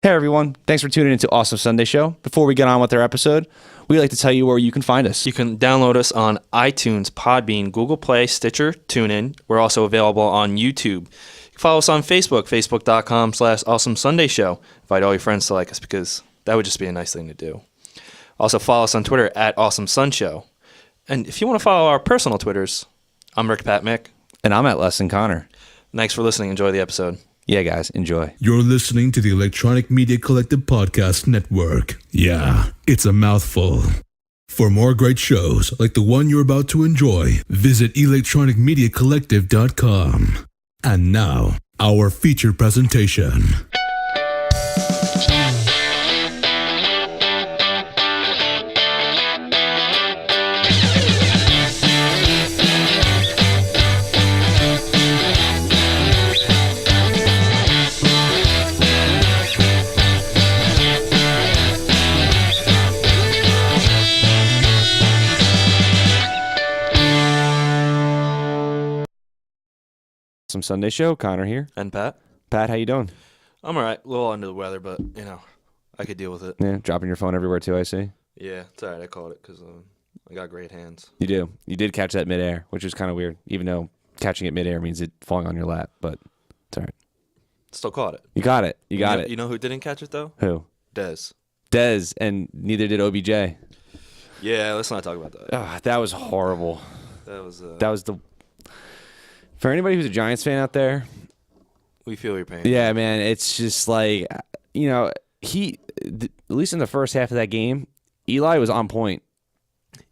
Hey everyone, thanks for tuning into Awesome Sunday Show. Before we get on with our episode, we'd like to tell you where you can find us. You can download us on iTunes, Podbean, Google Play, Stitcher, TuneIn. We're also available on YouTube. You can follow us on Facebook, facebook.com/Awesome Sunday Show. Invite all your friends to like us because that would just be a nice thing to do. Also follow us on Twitter at Awesome Sun Show. And if you want to follow our personal Twitters, I'm Rick Pat Mick. And I'm at Lesson Connor. Thanks for listening. Enjoy the episode. Yeah, guys, enjoy. You're listening to the Electronic Media Collective Podcast Network. Yeah, it's a mouthful. For more great shows like the one you're about to enjoy, visit electronicmediacollective.com. And now, our feature presentation. Awesome Sunday Show, Connor here. And Pat? Pat, how you doing? I'm all right. A little under the weather, but, I could deal with it. Yeah, dropping your phone everywhere too, I see. Yeah, it's all right. I called it because I got great hands. You do. You did catch that midair, which is kind of weird, even though catching it midair means it falling on your lap, but it's all right. Still caught it. You got it. You got it. You know who didn't catch it, though? Who? Dez. Dez, and neither did OBJ. Yeah, let's not talk about that. That was horrible. That was the... For anybody who's a Giants fan out there, we feel your pain. yeah, man, it's just like, at least in the first half of that game, Eli was on point.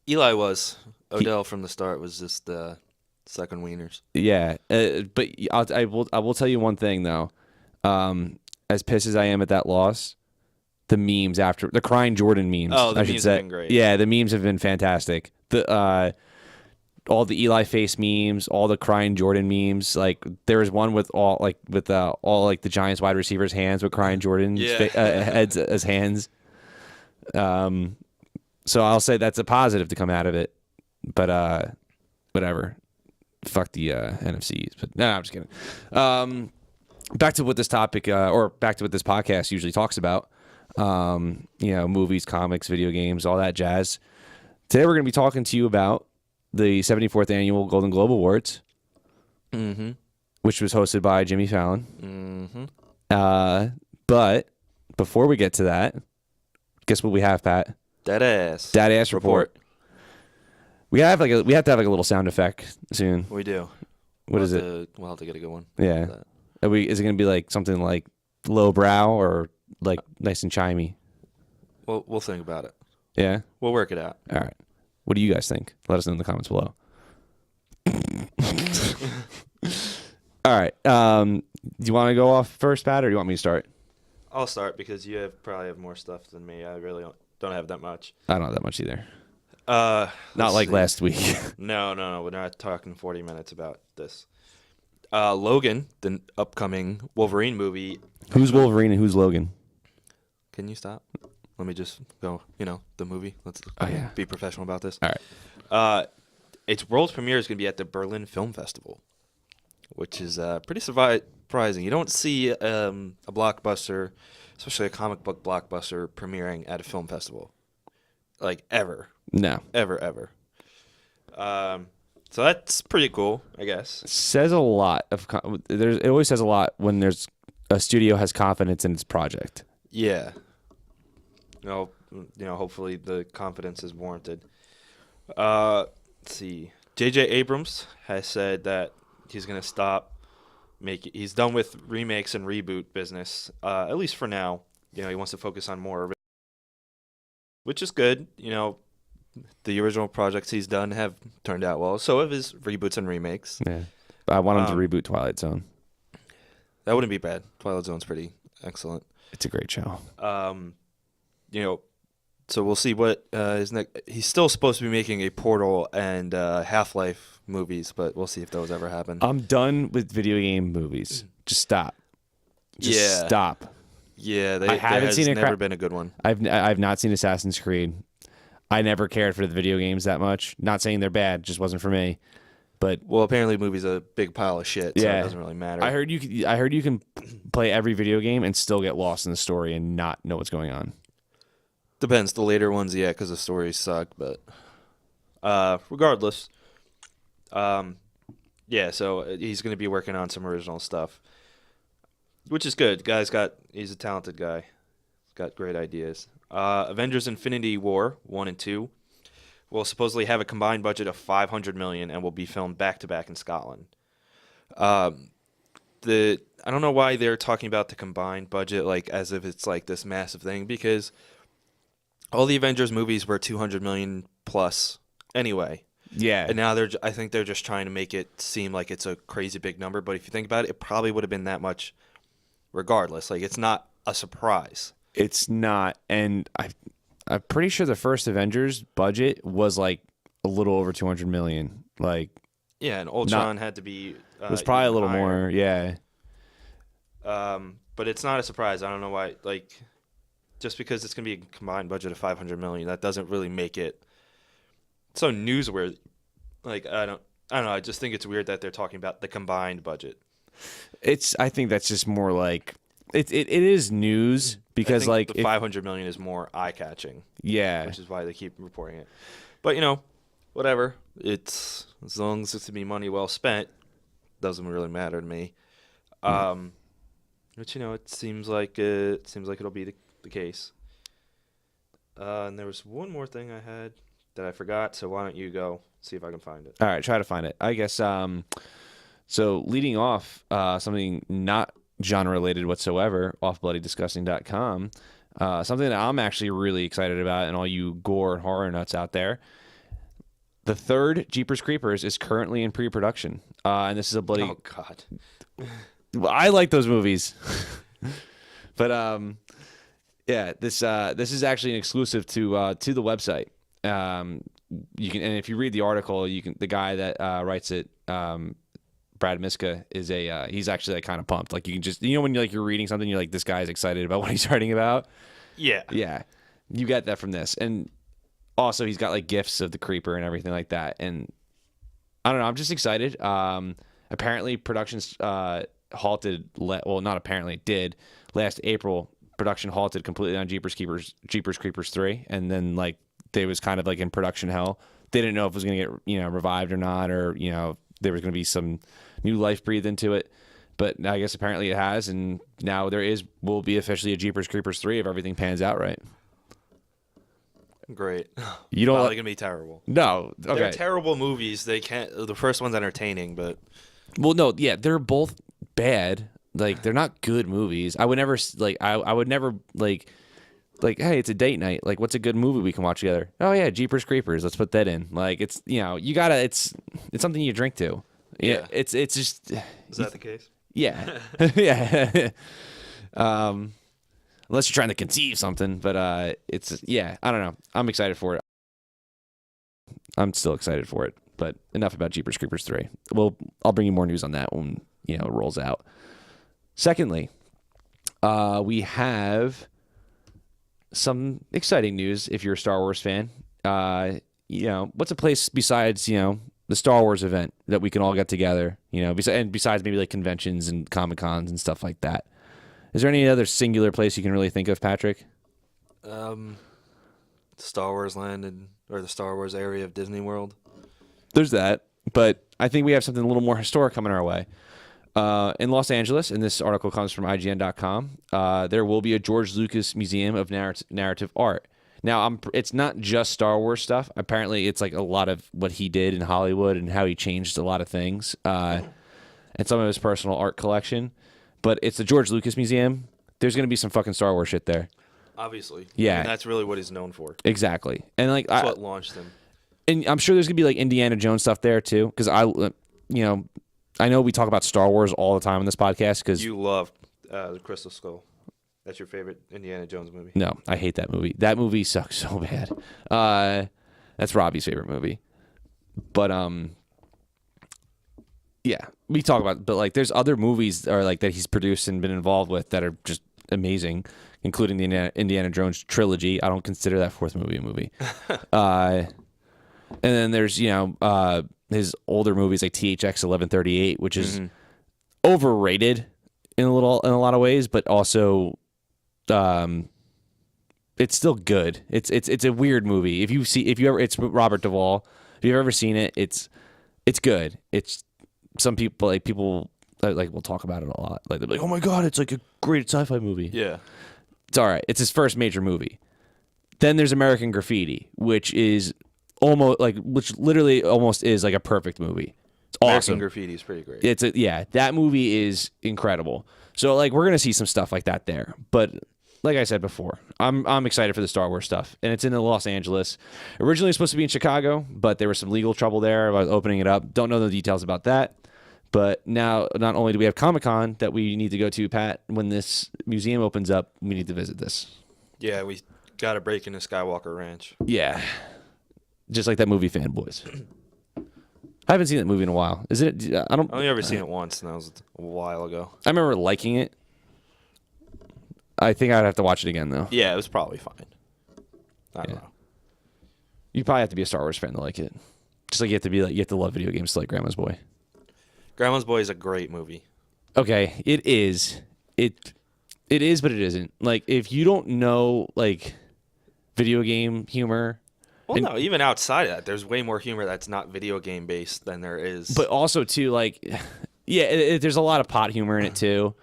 Eli was. Odell from the start was just second wieners. Yeah, but I will tell you one thing though. As pissed as I am at that loss, the memes after the crying Jordan memes. Oh, the I memes should say. have been great. Yeah, the memes have been fantastic. All the Eli face memes, all the crying Jordan memes. Like there was one with all the Giants wide receivers' hands with crying Jordan's heads as hands. So I'll say that's a positive to come out of it. But whatever. Fuck the NFCs. But no, I'm just kidding. Back to what this topic or back to what this podcast usually talks about. Movies, comics, video games, all that jazz. Today we're going to be talking to you about the 74th Annual Golden Globe Awards, which was hosted by Jimmy Fallon. But before we get to that, guess what we have, Pat? Dat A.S. Dat A.S Report. We have to have like a little sound effect soon. We do. What is it? We'll have to get a good one. Yeah. Is it going to be like something like low brow or like nice and chimey? Well, we'll think about it. Yeah? We'll work it out. All right. What do you guys think? Let us know in the comments below. All right. Do you want to go off first, Pat, or do you want me to start? I'll start because you probably have more stuff than me. I really don't have that much. I don't have that much either. Not like last week. No. We're not talking 40 minutes about this. Logan, the upcoming Wolverine movie. Who's Wolverine and who's Logan? Can you stop? Let me just go, the movie. Let's be professional about this. All right. Its world premiere is going to be at the Berlin Film Festival, which is pretty surprising. You don't see a blockbuster, especially a comic book blockbuster, premiering at a film festival. Like, ever. No. Ever. So that's pretty cool, I guess. Says a lot of... it always says a lot when there's a studio has confidence in its project. Yeah. Hopefully the confidence is warranted. Let's see. J.J. Abrams has said that he's going to stop he's done with remakes and reboot business, at least for now. He wants to focus on more, which is good. The original projects he's done have turned out well. So have his reboots and remakes. Yeah. I want him to reboot Twilight Zone. That wouldn't be bad. Twilight Zone's pretty excellent. It's a great show. So we'll see what his next. He's still supposed to be making a Portal and Half-Life movies, but we'll see if those ever happen. I'm done with video game movies. Just stop. Stop. Yeah, I haven't seen never been a good one. I've not seen Assassin's Creed. I never cared for the video games that much. Not saying they're bad, just wasn't for me. But Well, apparently, movie's a big pile of shit, so yeah, it doesn't really matter. I heard you can play every video game and still get lost in the story and not know what's going on. Depends. The later ones, yeah, because the stories suck. But regardless, yeah. So he's going to be working on some original stuff, which is good. He's a talented guy. He's got great ideas. Avengers: Infinity War 1 and 2 will supposedly have a combined budget of $500 million and will be filmed back to back in Scotland. I don't know why they're talking about the combined budget like as if it's like this massive thing, because all the Avengers movies were 200 million plus anyway. Yeah. And now I think they're just trying to make it seem like it's a crazy big number, but if you think about it, it probably would have been that much regardless. Like, it's not a surprise. It's not, and I'm pretty sure the first Avengers budget was like a little over 200 million. Like, yeah, and Ultron had to be it was probably a little higher. more, yeah. But it's not a surprise. I don't know why. Like, just because it's gonna be a combined budget of 500 million, that doesn't really make it so newsworthy. Like, I don't know. I just think it's weird that they're talking about the combined budget. I think that's just more like it is news because I like think the 500 million is more eye catching. Yeah, which is why they keep reporting it. But whatever. It's as long as it's to be money well spent, doesn't really matter to me. But it seems like it'll be the case. And there was one more thing I had that I forgot. So why don't you go see if I can find it? All right, try to find it. I guess. So leading off, something not genre related whatsoever, offbloodydisgusting.com. Something that I'm actually really excited about, and all you gore and horror nuts out there. The third Jeepers Creepers is currently in pre-production, and this is a bloody. Oh God. I like those movies, but yeah, this is actually an exclusive to the website. You can, and if you read the article, the guy that writes it, Brad Miska, is he's actually like kind of pumped. Like, you can just, when you're reading something, you're like, this guy's excited about what he's writing about. Yeah, you get that from this, and also he's got like gifs of the creeper and everything like that. And I don't know, I'm just excited. Apparently production's halted. Well, not apparently, it did last April. Production halted completely on Jeepers Creepers 3, and then like they was kind of like in production hell. They didn't know if it was going to get revived or not, or there was going to be some new life breathed into it. But I guess apparently it has, and now will be officially a Jeepers Creepers 3 if everything pans out right. Great. You don't probably gonna be terrible. No, okay. They're terrible movies. They can't. The first one's entertaining, but well, no, yeah, they're both bad. Like, they're not good movies. I would never I would never like, hey, it's a date night. Like, what's a good movie we can watch together? Oh yeah, Jeepers Creepers. Let's put that in. Like, it's you gotta. It's something you drink to. Yeah. It's just. Is that the case? Yeah. Yeah. Unless you're trying to conceive something, but I don't know. I'm excited for it. I'm still excited for it, but enough about Jeepers Creepers 3. Well, I'll bring you more news on that when it rolls out. Secondly, we have some exciting news if you're a Star Wars fan. What's a place besides the Star Wars event that we can all get together? Besides maybe like conventions and Comic-Cons and stuff like that. Is there any other singular place you can really think of, Patrick? Star Wars Land or the Star Wars area of Disney World. There's that, but I think we have something a little more historic coming our way. In Los Angeles, and this article comes from IGN.com, there will be a George Lucas Museum of Narrative Art. Now, it's not just Star Wars stuff. Apparently, it's like a lot of what he did in Hollywood and how he changed a lot of things, and some of his personal art collection. But it's the George Lucas Museum. There's going to be some fucking Star Wars shit there. Obviously. Yeah. And that's really what he's known for. Exactly. And like that's what launched him. And I'm sure there's going to be like Indiana Jones stuff there too, because I know we talk about Star Wars all the time on this podcast because you love the Crystal Skull. That's your favorite Indiana Jones movie. No, I hate that movie. That movie sucks so bad. That's Robbie's favorite movie. But yeah, we talk about, but like there's other movies that he's produced and been involved with that are just amazing, including the Indiana Jones trilogy. I don't consider that fourth movie a movie. And then there's his older movies like THX 1138, which is overrated in a lot of ways, but also it's still good. It's a weird movie. It's Robert Duvall. If you've ever seen it, it's good. It's some people we'll talk about it a lot. Like they're like, "Oh my god, it's like a great sci-fi movie." Yeah. It's all right. It's his first major movie. Then there's American Graffiti, which literally almost is like a perfect movie. It's American awesome. Graffiti is pretty great. That movie is incredible. So like we're gonna see some stuff like that there. But like I said before, I'm excited for the Star Wars stuff, and it's in Los Angeles. Originally supposed to be in Chicago, but there was some legal trouble there about opening it up. Don't know the details about that. But now, not only do we have Comic-Con that we need to go to, Pat, when this museum opens up, we need to visit this. Yeah, we got to break into Skywalker Ranch. Yeah. Just like that movie Fanboys. I haven't seen that movie in a while. Is it? I've only ever seen it once, and that was a while ago. I remember liking it. I think I'd have to watch it again, though. Yeah, it was probably fine. I don't know. You probably have to be a Star Wars fan to like it. Just like you have to love video games to like Grandma's Boy. Grandma's Boy is a great movie. Okay, it is. It is, but it isn't. Like, if you don't know, like, video game humor... Well, no, even outside of that, there's way more humor that's not video game based than there is. But also, too, like... Yeah, there's a lot of pot humor in it, too.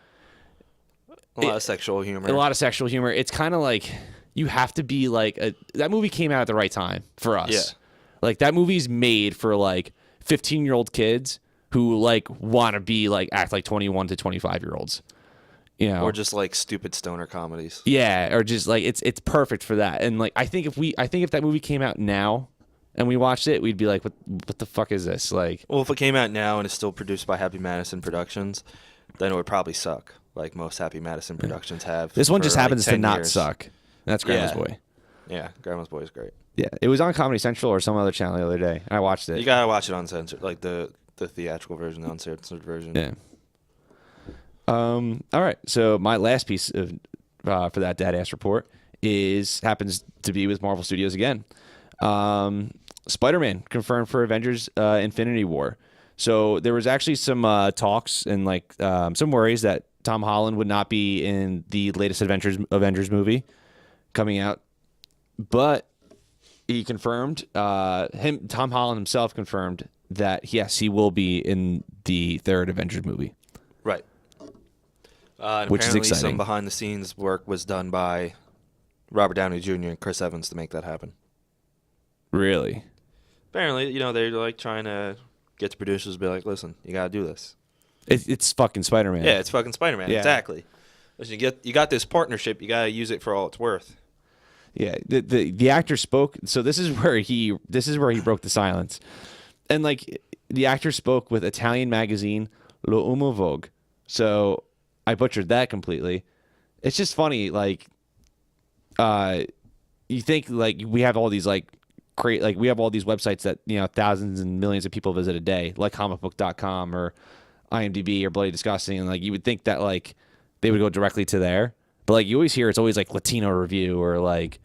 A lot of sexual humor. A lot of sexual humor. It's kind of like... You have to be, like... that movie came out at the right time for us. Yeah. Like, that movie's made for, like, 15-year-old kids who, like, want to be, like, act like 21 to 25-year-olds. You know, or just like stupid stoner comedies. Yeah, or just like it's perfect for that. And like I think if that movie came out now and we watched it, we'd be like, what the fuck is this? Like, well, if it came out now and it's still produced by Happy Madison Productions, then it would probably suck, like most Happy Madison Productions have. This one just like happens to 10 not years. suck. That's Grandma's Boy. Yeah, Grandma's Boy is great. Yeah, it was on Comedy Central or some other channel the other day. I watched it. You gotta watch it uncensored, like the theatrical version, the uncensored version. Yeah. All right. So my last piece of for that Dat A.S report happens to be with Marvel Studios again. Spider-Man confirmed for Avengers Infinity War. So there was actually some talks and like some worries that Tom Holland would not be in the latest Avengers movie coming out, but he confirmed Tom Holland himself confirmed that yes, he will be in the third Avengers movie. Right. Which is exciting. Some behind-the-scenes work was done by Robert Downey Jr. and Chris Evans to make that happen. Really? Apparently, they're like trying to get the producers to be like, "Listen, you gotta do this." It's fucking Spider-Man. Yeah, it's fucking Spider-Man. Yeah. Exactly. Listen, you got this partnership. You gotta use it for all it's worth. Yeah. The actor spoke. So this is where he broke the silence, and like the actor spoke with Italian magazine L'Uomo Vogue. So I butchered that completely. It's just funny, like, you think like we have all these we have all these websites that thousands and millions of people visit a day, like comicbook.com or IMDb or Bloody Disgusting, and like you would think that like they would go directly to there, but like you always hear it's always like Latino Review or like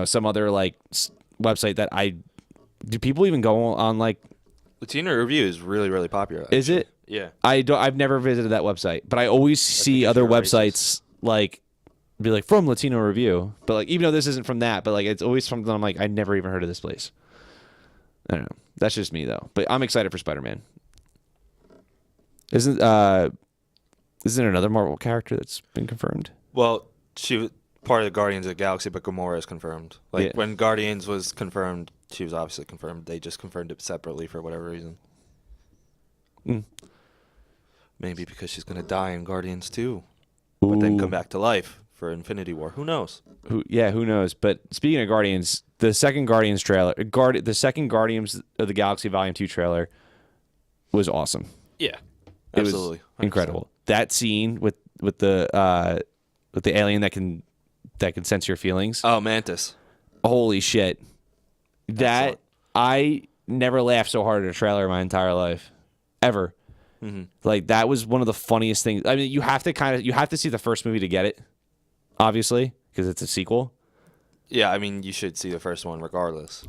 some other like website that do people even go on like Latino Review is really, really popular. Actually. Is it? Yeah. I've never visited that website, but I always see other websites like be like from Latino Review, but like even though this isn't from that, but like it's always something I'm like I never even heard of this place. I don't know. That's just me though. But I'm excited for Spider-Man. Isn't another Marvel character that's been confirmed? Well, she was part of the Guardians of the Galaxy, but Gamora is confirmed. Like when Guardians was confirmed, she was obviously confirmed. They just confirmed it separately for whatever reason. Maybe because she's going to die in Guardians 2, but then come back to life for Infinity War. Who knows? Who knows? But speaking of Guardians, the second Guardians trailer, the second Guardians of the Galaxy Volume 2 trailer was awesome. Yeah, It absolutely. was incredible. That scene with the alien that can sense your feelings. Oh, Mantis. Holy shit. That Excellent. I never laughed so hard at a trailer in my entire life. Ever. Mm-hmm. Like that was one of the funniest things. I mean, you have to see the first movie to get it, obviously, because it's a sequel. Yeah, I mean, you should see the first one regardless.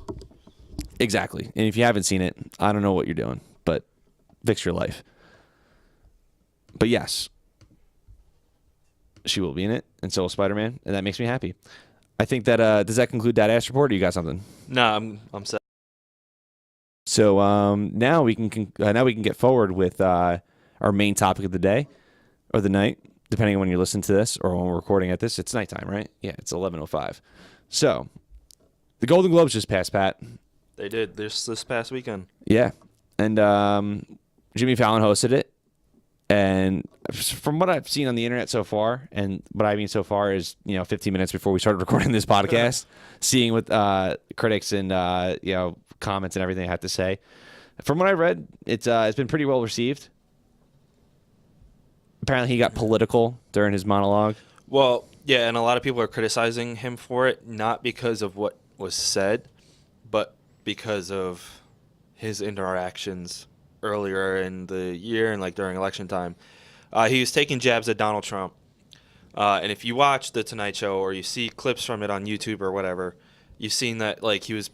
Exactly. And if you haven't seen it, I don't know what you're doing, but fix your life. But yes, she will be in it, and so will Spider-Man, and that makes me happy. I think that does that conclude that ass report, or you got something? No, I'm set. So now we can get forward with our main topic of the day or the night, depending on when you listen to this or when we're recording at this. It's nighttime, right? Yeah, it's 11:05. So the Golden Globes just passed, Pat. They did this past weekend. Yeah, and Jimmy Fallon hosted it. And from what I've seen on the internet so far, and what I mean so far is 15 minutes before we started recording this podcast, seeing what critics and comments and everything have to say. From what I read, it's been pretty well received. Apparently, he got political during his monologue. Well, yeah, and a lot of people are criticizing him for it, not because of what was said, but because of his interactions earlier in the year and like during election time. He was taking jabs at Donald Trump. And if you watch The Tonight Show or you see clips from it on YouTube or whatever, you've seen that like he was,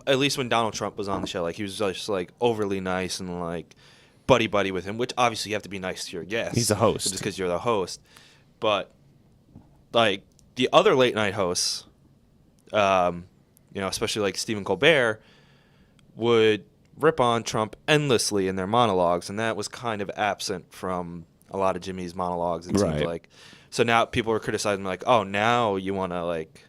at least when Donald Trump was on the show, like he was just like overly nice and like buddy with him, which obviously you have to be nice to your guests. He's the host. Just because you're the host. But like the other late night hosts, especially like Stephen Colbert, would rip on Trump endlessly in their monologues, and that was kind of absent from a lot of Jimmy's monologues, it seems like. So now people are criticizing like, oh, now you want to like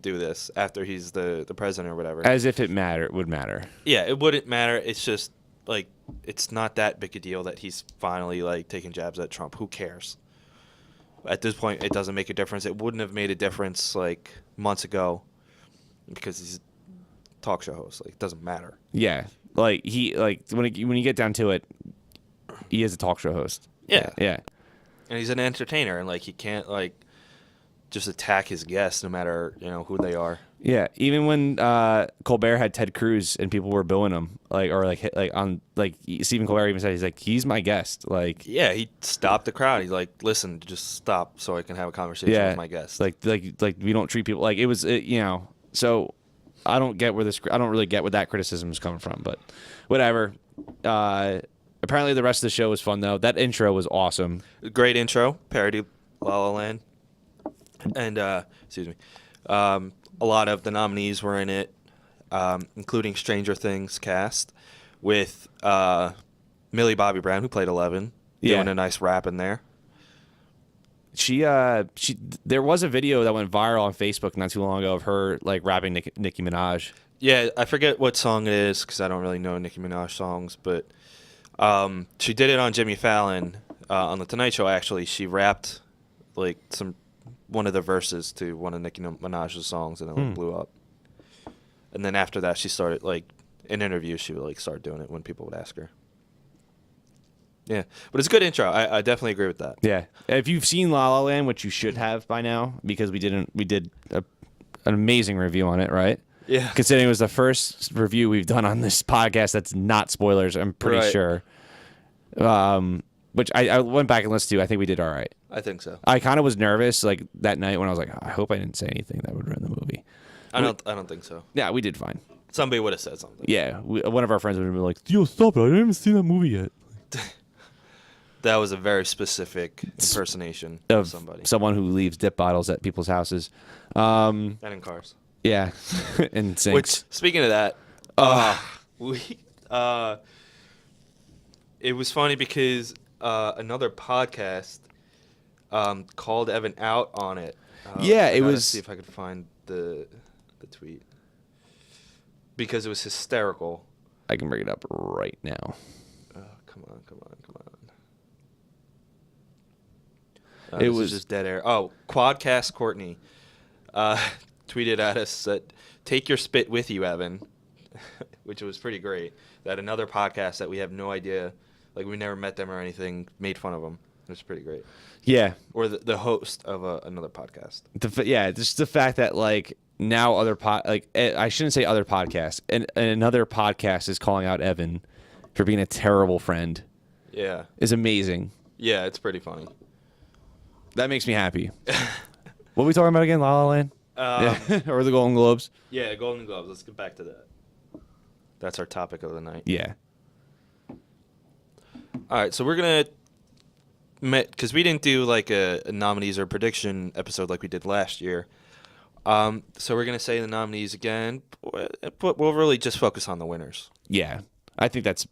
do this after he's the president or whatever. As if it would matter. Yeah, it wouldn't matter. It's just like it's not that big a deal that he's finally like taking jabs at Trump. Who cares? At this point, it doesn't make a difference. It wouldn't have made a difference like months ago because he's a talk show host. Like, it doesn't matter. Yeah. Like when you get down to it, he is a talk show host. Yeah. Yeah. And he's an entertainer, and like he can't like just attack his guests no matter who they are. Yeah. Even when Colbert had Ted Cruz and people were booing him, Stephen Colbert even said he's my guest. Like, yeah, he stopped the crowd. He's like, listen, just stop so I can have a conversation with my guest. Like we don't treat people like it was so. I don't really get where that criticism is coming from, but whatever. Apparently the rest of the show was fun though. That intro was awesome. Great intro, parody La La Land. And excuse me. A lot of the nominees were in it, including Stranger Things cast with Millie Bobby Brown, who played 11, doing a nice rap in there. There was a video that went viral on Facebook not too long ago of her like rapping Nicki Minaj. Yeah, I forget what song it is because I don't really know Nicki Minaj songs, but she did it on Jimmy Fallon on the Tonight Show. Actually, she rapped like one of the verses to one of Nicki Minaj's songs, and it blew up. And then after that, she started like in interviews, she would like start doing it when people would ask her. Yeah, but it's a good intro. I definitely agree with that. Yeah, if you've seen La La Land, which you should have by now, because we did an amazing review on it, right? Yeah. Considering it was the first review we've done on this podcast that's not spoilers, I'm pretty sure. Which I went back and listened to. I think we did all right. I think so. I kind of was nervous like that night when I was like, I hope I didn't say anything that would ruin the movie. I don't think so. Yeah, we did fine. Somebody would have said something. Yeah, one of our friends would have been like, "Yo, stop it! I didn't even see that movie yet." That was a very specific impersonation of somebody. Someone who leaves dip bottles at people's houses. And in cars. Yeah, and sinks. Which, speaking of that, it was funny because another podcast called Evan out on it. It was. Let's see if I could find the tweet. Because it was hysterical. I can bring it up right now. Come on. It was just dead air. Oh, Quadcast Courtney tweeted at us that take your spit with you, Evan, which was pretty great. That another podcast that we have no idea, like we never met them or anything, made fun of them. It was pretty great. Yeah. Or the host of another podcast. Just the fact that like now I shouldn't say other podcasts, and another podcast is calling out Evan for being a terrible friend. Yeah. Is amazing. Yeah, it's pretty funny. That makes me happy. What are we talking about again? La La Land? Or the Golden Globes? Yeah, Golden Globes. Let's get back to that. That's our topic of the night. Yeah. All right, so we're going to, because we didn't do like a nominees or prediction episode like we did last year. So we're going to say the nominees again, but we'll really just focus on the winners. Yeah. I think that's,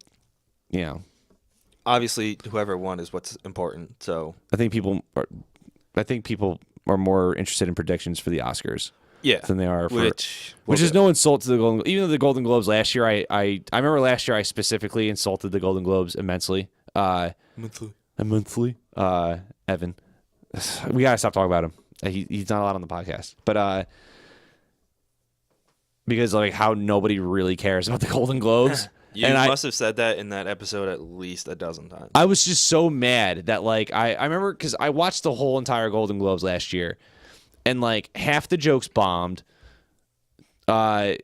Obviously, whoever won is what's important. So I think people are more interested in predictions for the Oscars. Yeah, than they are for which is no insult to the Golden Globes. Even though the Golden Globes last year, I remember last year I specifically insulted the Golden Globes immensely. Immensely. Evan, we gotta stop talking about him. He's not allowed on the podcast, but because like how nobody really cares about the Golden Globes. You must have said that in that episode at least a dozen times. I was just so mad that like I remember because I watched the whole entire Golden Globes last year. And, like, half the jokes bombed. Half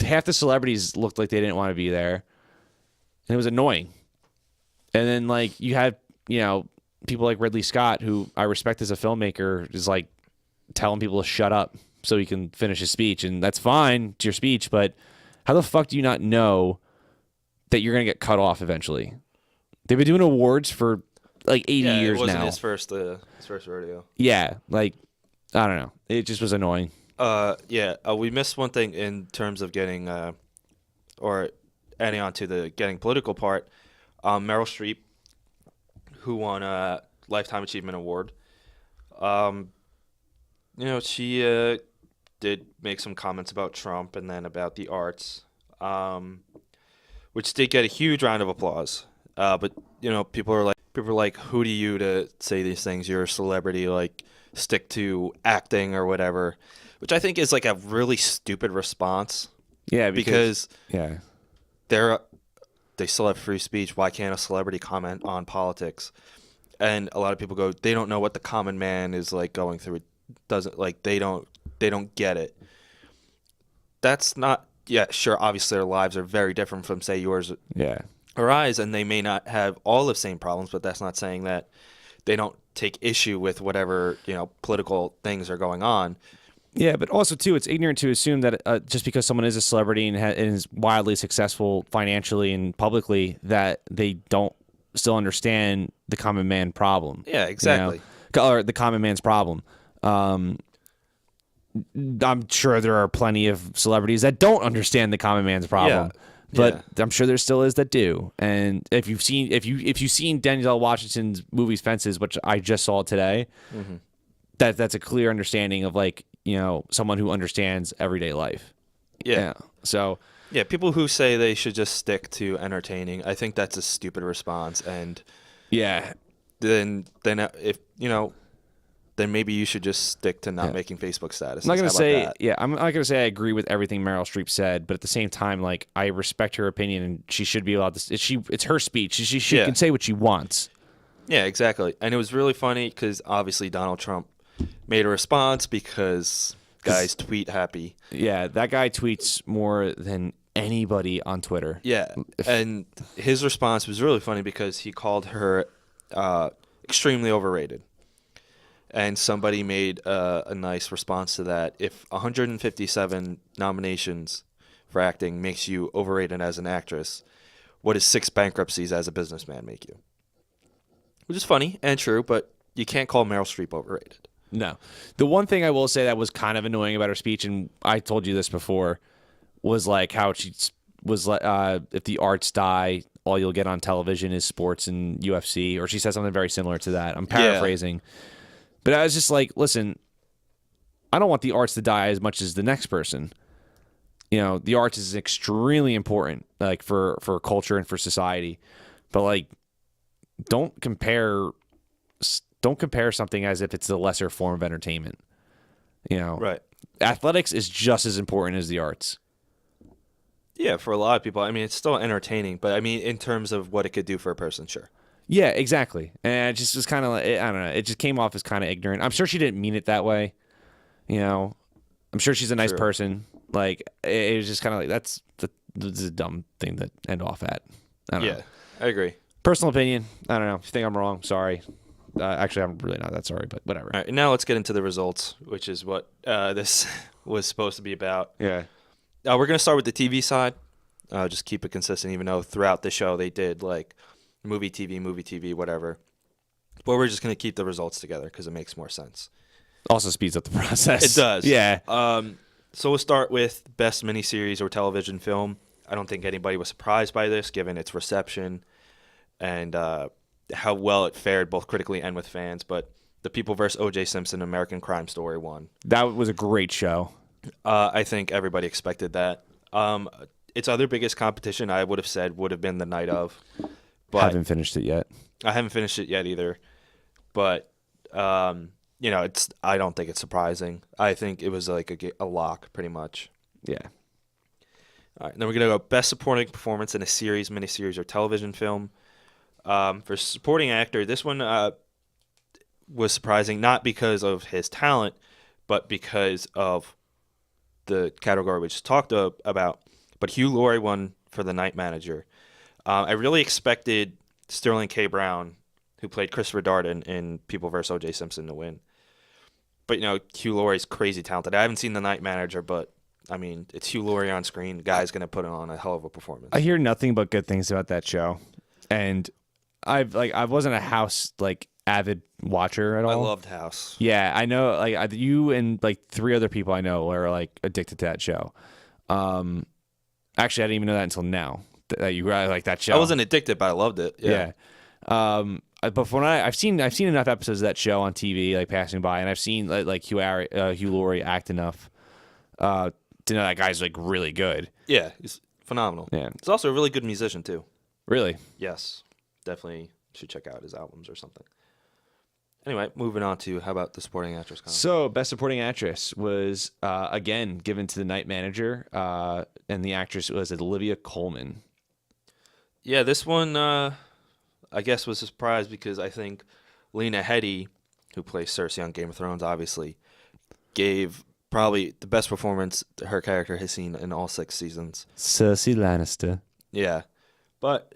the celebrities looked like they didn't want to be there. And it was annoying. And then, like, you had, people like Ridley Scott, who I respect as a filmmaker, is, like, telling people to shut up so he can finish his speech. And that's fine. It's your speech. But how the fuck do you not know that you're going to get cut off eventually? They've been doing awards for, like, 80 years now. It wasn't his first rodeo. Yeah, like... I don't know. It just was annoying. We missed one thing in terms of getting, or adding on to the getting political part. Meryl Streep, who won a Lifetime Achievement Award. She did make some comments about Trump and then about the arts, which did get a huge round of applause. But people are like, who do you to say these things? You're a celebrity, like. Stick to acting or whatever, which I think is like a really stupid response. Yeah, because they still have free speech. Why can't a celebrity comment on politics? And a lot of people go, they don't know what the common man is like going through. It doesn't like they don't get it. That's not. Yeah, sure. Obviously, their lives are very different from say yours. Yeah. Or ours, and they may not have all the same problems, but that's not saying that they don't take issue with whatever political things are going on. Yeah, but also too, it's ignorant to assume that just because someone is a celebrity and is wildly successful financially and publicly, that they don't still understand the common man problem. Yeah, exactly. Or the common man's problem. I'm sure there are plenty of celebrities that don't understand the common man's problem. Yeah. But I'm sure there still is that do. And if you've seen Denzel Washington's movies Fences, which I just saw today, that's a clear understanding of like, someone who understands everyday life. Yeah. So people who say they should just stick to entertaining, I think that's a stupid response. And then if then maybe you should just stick to not making Facebook statuses. I'm not gonna say I agree with everything Meryl Streep said, but at the same time, like I respect her opinion, and she should be allowed to. It's her speech. She can say what she wants. Yeah, exactly. And it was really funny because obviously Donald Trump made a response because guys tweet happy. Yeah, that guy tweets more than anybody on Twitter. Yeah, and his response was really funny because he called her extremely overrated. And somebody made a nice response to that. If 157 nominations for acting makes you overrated as an actress, what does 6 bankruptcies as a businessman make you? Which is funny and true, but you can't call Meryl Streep overrated. No. The one thing I will say that was kind of annoying about her speech, and I told you this before, was like how she was like, if the arts die, all you'll get on television is sports and UFC, or she said something very similar to that. I'm paraphrasing. Yeah. But I was just like, listen, I don't want the arts to die as much as the next person. The arts is extremely important, like for culture and for society. But like, don't compare something as if it's the lesser form of entertainment. Right. Athletics is just as important as the arts. Yeah, for a lot of people. I mean, it's still entertaining, but I mean, in terms of what it could do for a person, sure. Yeah, exactly. And it just was kind of like, I don't know. It just came off as kind of ignorant. I'm sure she didn't mean it that way. I'm sure she's a nice person. Like, it was just kind of like, that's a dumb thing to end off at. I don't know. I agree. Personal opinion. I don't know. If you think I'm wrong, sorry. Actually, I'm really not that sorry, but whatever. All right, now let's get into the results, which is what this was supposed to be about. Yeah. We're going to start with the TV side. just keep it consistent, even though throughout the show they did like movie, TV, whatever. But we're just going to keep the results together because it makes more sense. Also speeds up the process. It does. Yeah. So we'll start with best miniseries or television film. I don't think anybody was surprised by this, given its reception and how well it fared, both critically and with fans. But The People vs. O.J. Simpson, American Crime Story won. That was a great show. I think everybody expected that. Its other biggest competition, I would have said, would have been The Night Of. But Haven't finished it yet. I haven't finished it yet either. But, I don't think it's surprising. I think it was like a lock, pretty much. Yeah. All right, then we're going to go Best Supporting Performance in a Series, Miniseries, or Television Film. For Supporting Actor, this one was surprising, not because of his talent, but because of the category we just talked about. But Hugh Laurie won for The Night Manager. I really expected Sterling K. Brown, who played Christopher Darden in People vs. O.J. Simpson, to win. But, Hugh Laurie's crazy talented. I haven't seen The Night Manager, but, it's Hugh Laurie on screen. The guy's going to put on a hell of a performance. I hear nothing but good things about that show. And I wasn't a House, avid watcher at all. I loved House. Yeah, I know, you and, 3 other people I know are, addicted to that show. Actually, I didn't even know that until now, that you really like that show. I wasn't addicted, but I loved it. Yeah. But when I've seen enough episodes of that show on TV, passing by, and I've seen Hugh Laurie act enough to know that guy's really good. Yeah, he's phenomenal. Yeah, he's also a really good musician too. Really? Yes, definitely should check out his albums or something. Anyway, moving on to how about the supporting actress? Column? So, best supporting actress was again given to The Night Manager, and the actress was Olivia Colman. Yeah, this one I guess was a surprise because I think Lena Headey, who plays Cersei on Game of Thrones, obviously gave probably the best performance her character has seen in all 6 seasons. Cersei Lannister. Yeah, but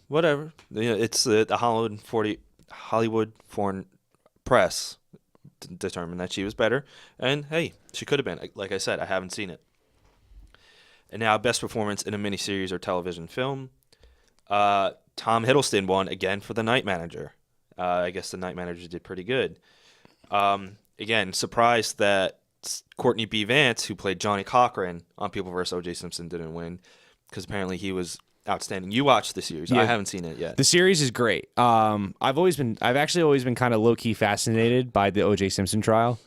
whatever. It's the Hollywood Foreign Press determined that she was better, and hey, she could have been. Like I said, I haven't seen it. And now, best performance in a miniseries or television film. Tom Hiddleston won again for The Night Manager. I guess The Night Manager did pretty good. Again, surprised that Courtney B. Vance, who played Johnny Cochran on People vs. O.J. Simpson, didn't win because apparently he was outstanding. You watched the series. Yeah. I haven't seen it yet. The series is great. I've actually always been kind of low-key fascinated by the O.J. Simpson trial,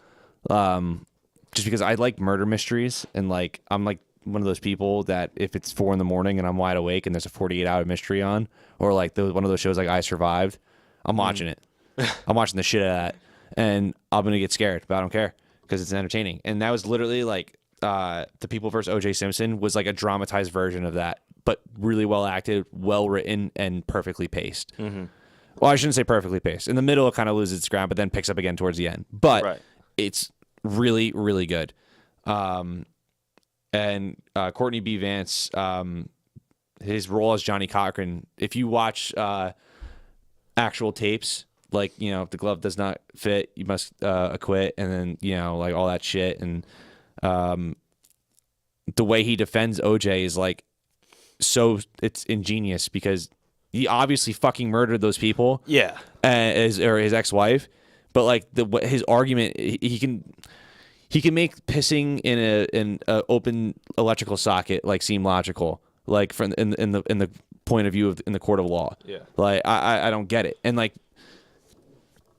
just because I like murder mysteries, and I'm one of those people that if it's 4 a.m. and I'm wide awake and there's a 48-hour mystery on, or one of those shows like I Survived, I'm watching it. I'm watching the shit out of that, and I'm gonna get scared, but I don't care because it's entertaining. And that was literally The People vs. O.J. Simpson was a dramatized version of that, but really well acted, well written, and perfectly paced. Mm-hmm. Well, I shouldn't say perfectly paced. In the middle, it kind of loses its ground, but then picks up again towards the end. But It's really, really good. And Courtney B. Vance, his role as Johnny Cochran, if you watch actual tapes, if the glove does not fit, you must acquit, and then, all that shit. And the way he defends OJ is so it's ingenious because he obviously fucking murdered those people. Yeah. Or his ex-wife. But his argument, he can make pissing in a open electrical socket seem logical, from in the point of view in the court of law. Yeah. I don't get it. And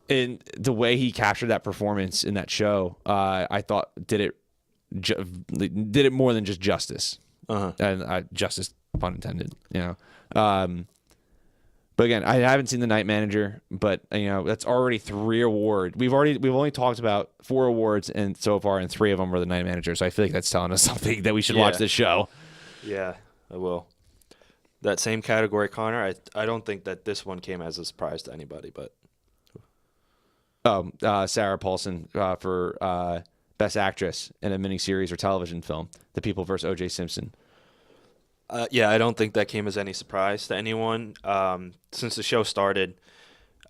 in the way he captured that performance in that show, I thought did it more than just justice. And justice, pun intended. But again, I haven't seen The Night Manager, but that's already 3 awards. We've only talked about 4 awards and so far, and 3 of them were The Night Manager. So I feel like that's telling us something that we should watch this show. Yeah, I will. That same category, Connor. I don't think that this one came as a surprise to anybody, but Sarah Paulson for Best Actress in a Miniseries or Television Film, The People vs. O.J. Simpson. Yeah, I don't think that came as any surprise to anyone. Since the show started,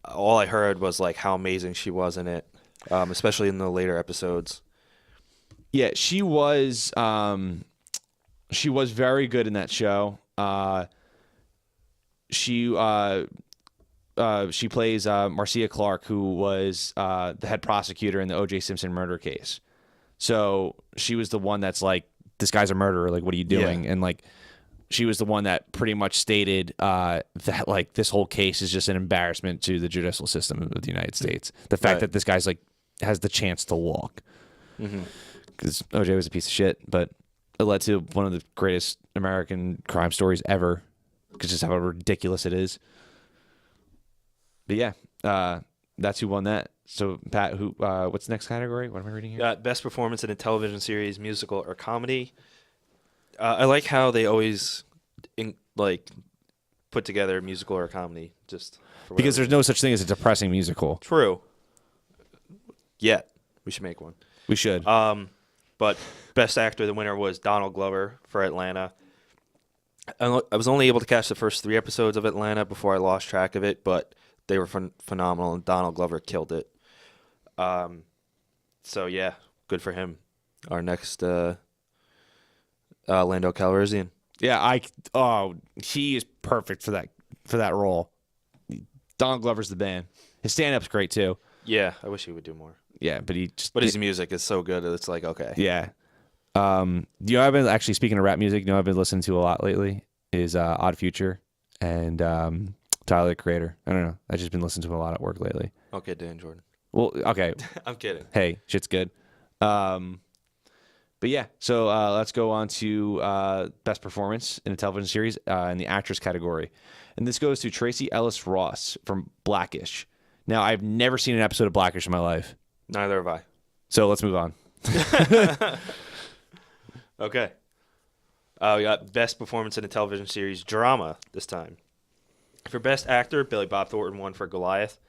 all I heard was how amazing she was in it, especially in the later episodes. Yeah, she was. She was very good in that show. She plays Marcia Clark, who was the head prosecutor in the O.J. Simpson murder case. So she was the one that's like, this guy's a murderer. Like, what are you doing? Yeah. And like, she was the one that pretty much stated that like this whole case is just an embarrassment to the judicial system of the United States. The fact that this guy's like has the chance to walk, because OJ was a piece of shit, but it led to one of the greatest American crime stories ever, because just how ridiculous it is. But yeah, that's who won that. So Pat, who? What's the next category? What am I reading here? Best performance in a television series, musical, or comedy. I like how they always put together musical or comedy, just because there's no such thing as a depressing musical. True. Yet we should make one. We should. But best actor, the winner was Donald Glover for Atlanta. I was only able to catch the first 3 episodes of Atlanta before I lost track of it, but they were phenomenal, and Donald Glover killed it. So yeah, good for him. Our next Lando Calrissian. Yeah, he is perfect for that role. Donald Glover's the man. His stand-up's great too. Yeah, I wish he would do more. Yeah, but his music is so good. It's like, okay. Yeah. I've been actually, speaking of rap music, I've been listening to a lot lately is Odd Future and Tyler the Creator. I don't know. I've just been listening to a lot at work lately. Okay, Dan Jordan. Well, okay. I'm kidding. Hey, shit's good. But yeah, so let's go on to best performance in a television series in the actress category. And this goes to Tracee Ellis Ross from Blackish. Now, I've never seen an episode of Blackish in my life. Neither have I. So let's move on. Okay. We got best performance in a television series, drama this time. For best actor, Billy Bob Thornton won for Goliath.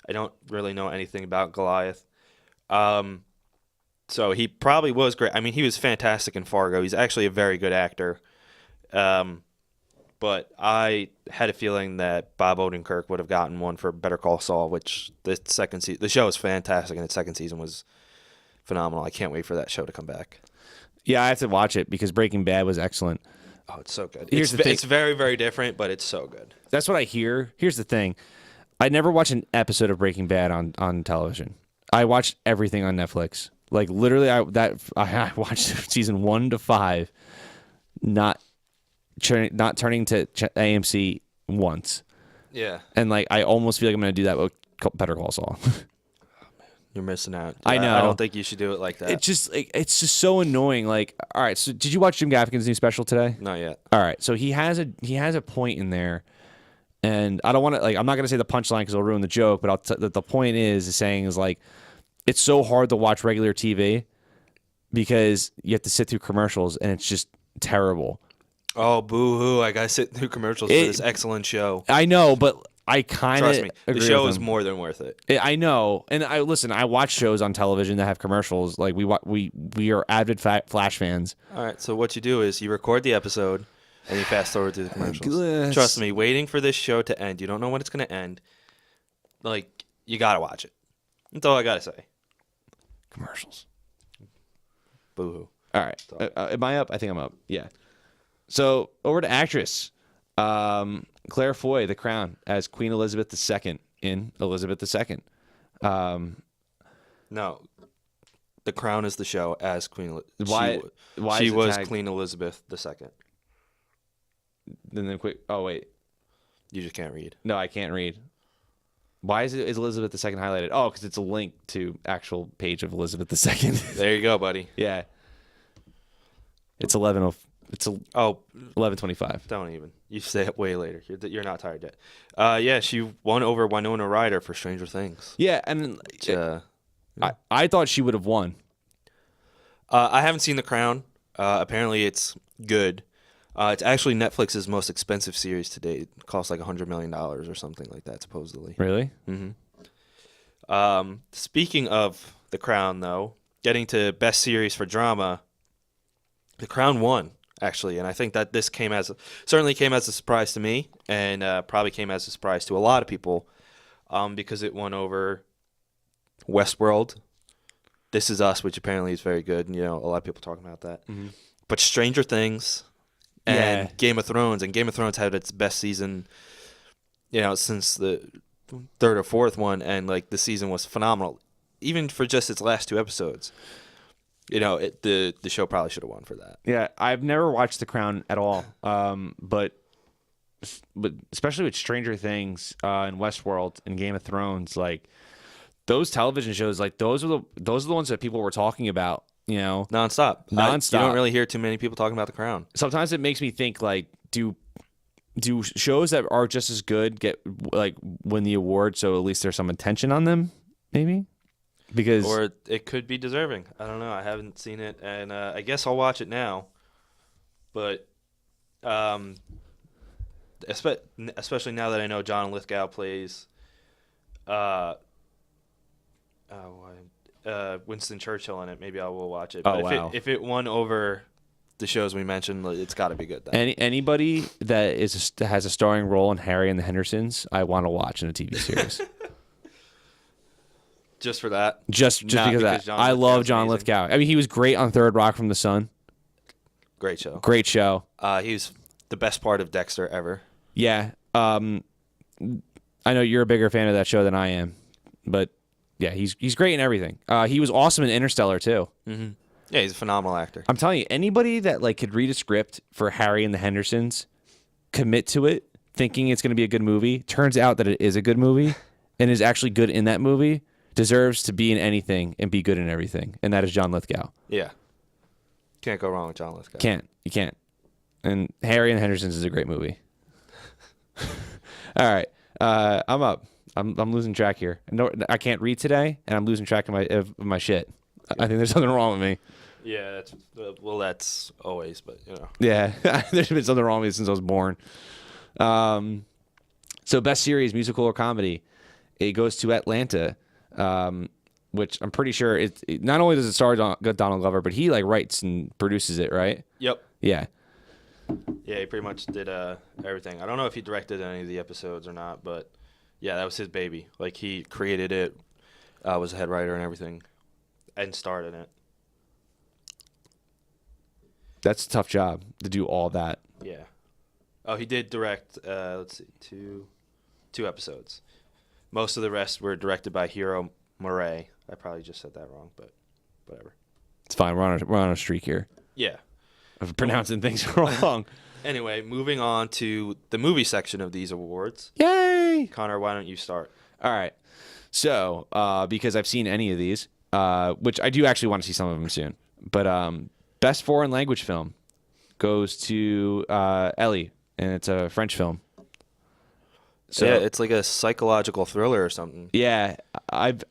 I don't really know anything about Goliath. So he probably was great. I mean, he was fantastic in Fargo. He's actually a very good actor. But I had a feeling that Bob Odenkirk would have gotten one for Better Call Saul, which the show is fantastic, and its second season was phenomenal. I can't wait for that show to come back. Yeah, I have to watch it because Breaking Bad was excellent. Oh, it's so good. Here's the thing. It's very, very different, but it's so good. That's what I hear. Here's the thing. I never watched an episode of Breaking Bad on television. I watched everything on Netflix. Like, literally, I watched season 1 to 5, not turning to AMC once. Yeah. And, like, I almost feel like I'm going to do that with Better Call Saul. You're missing out. I know. I don't think you should do it like that. It's just so annoying. Like, all right, so did you watch Jim Gaffigan's new special today? Not yet. All right, so he has a point in there, and I don't want to, like, I'm not gonna say the punchline because it'll ruin the joke, but the point is like, it's so hard to watch regular TV because you have to sit through commercials, and it's just terrible. Oh, boo-hoo. I got to sit through commercials for this excellent show. I know, but I kind of Trust me, the show is more than worth it. I know, and I watch shows on television that have commercials. Like, we are avid Flash fans. All right, so what you do is you record the episode and you fast forward through the commercials. Trust me, waiting for this show to end, you don't know when it's going to end. Like, you got to watch it. That's all I got to say. Commercials. Boo-hoo. All right, am I up? I think I'm up. Yeah. So over to actress. Claire Foy, The Crown, as Queen Elizabeth II in Elizabeth II. No, The Crown is the show as Queen Elizabeth. Why she is it was tagged? Queen Elizabeth II. Then quick. Oh wait, You just can't read. no, I can't read. Why is Elizabeth II highlighted? Oh, because it's a link to actual page of Elizabeth II. There you go, buddy. Yeah. It's 11:25. Don't even. You stay up way later. You're not tired yet. Yeah, she won over Winona Ryder for Stranger Things. Yeah, and I thought she would have won. I haven't seen The Crown. Apparently, it's good. It's actually Netflix's most expensive series to date. It costs like $100 million or something like that, supposedly. Really? Mm-hmm. Speaking of The Crown, though, getting to best series for drama, The Crown won, actually, and I think that this certainly came as a surprise to me, and probably came as a surprise to a lot of people, because it won over Westworld, This Is Us, which apparently is very good, and a lot of people talking about that. Mm-hmm. But Stranger Things and Game of Thrones, and Game of Thrones had its best season, since the third or fourth one, and like the season was phenomenal, even for just its last 2 episodes. The show probably should have won for that. Yeah, I've never watched The Crown at all, but especially with Stranger Things and Westworld and Game of Thrones, like those television shows, like those are the ones that people were talking about. Nonstop. You don't really hear too many people talking about The Crown. Sometimes it makes me think, like, do shows that are just as good win the award, so at least there's some attention on them, maybe? Or it could be deserving. I don't know. I haven't seen it, and I guess I'll watch it now. But especially now that I know John Lithgow plays Winston Churchill in it, maybe I will watch it. But if it won over the shows we mentioned, it's got to be good then. Anybody that has a starring role in Harry and the Hendersons, I want to watch in a TV series. Just for that? Just because of that. I love John Lithgow. I mean, he was great on Third Rock from the Sun. Great show. He was the best part of Dexter ever. Yeah. I know you're a bigger fan of that show than I am, but yeah, he's great in everything. He was awesome in Interstellar too. Mm-hmm. Yeah, he's a phenomenal actor. I'm telling you, anybody that could read a script for Harry and the Hendersons, commit to it, thinking it's going to be a good movie, turns out that it is a good movie, and is actually good in that movie, deserves to be in anything and be good in everything, and that is John Lithgow. Yeah. Can't go wrong with John Lithgow. You can't. And Harry and the Hendersons is a great movie. All right. I'm up. I'm losing track here. No, I can't read today, and I'm losing track of my shit. I think there's something wrong with me. Yeah, that's always, but Yeah, there's been something wrong with me since I was born. So best series, musical or comedy, it goes to Atlanta, which I'm pretty sure it not only does it star Donald Glover, but he writes and produces it, right? Yep. Yeah. Yeah, he pretty much did everything. I don't know if he directed any of the episodes or not, but yeah, that was his baby. Like, he created it, was a head writer and everything, and starred in it. That's a tough job to do all that. Yeah. Oh, he did direct, let's see, two episodes. Most of the rest were directed by Hiro Murai. I probably just said that wrong, but whatever. It's fine. We're on a streak here Yeah. of pronouncing things wrong. Anyway, moving on to the movie section of these awards. Yay! Connor, why don't you start? All right. So, because I've seen any of these, which I do actually want to see some of them soon, but best foreign language film goes to Ellie, and it's a French film. So, yeah, it's like a psychological thriller or something. Yeah, I've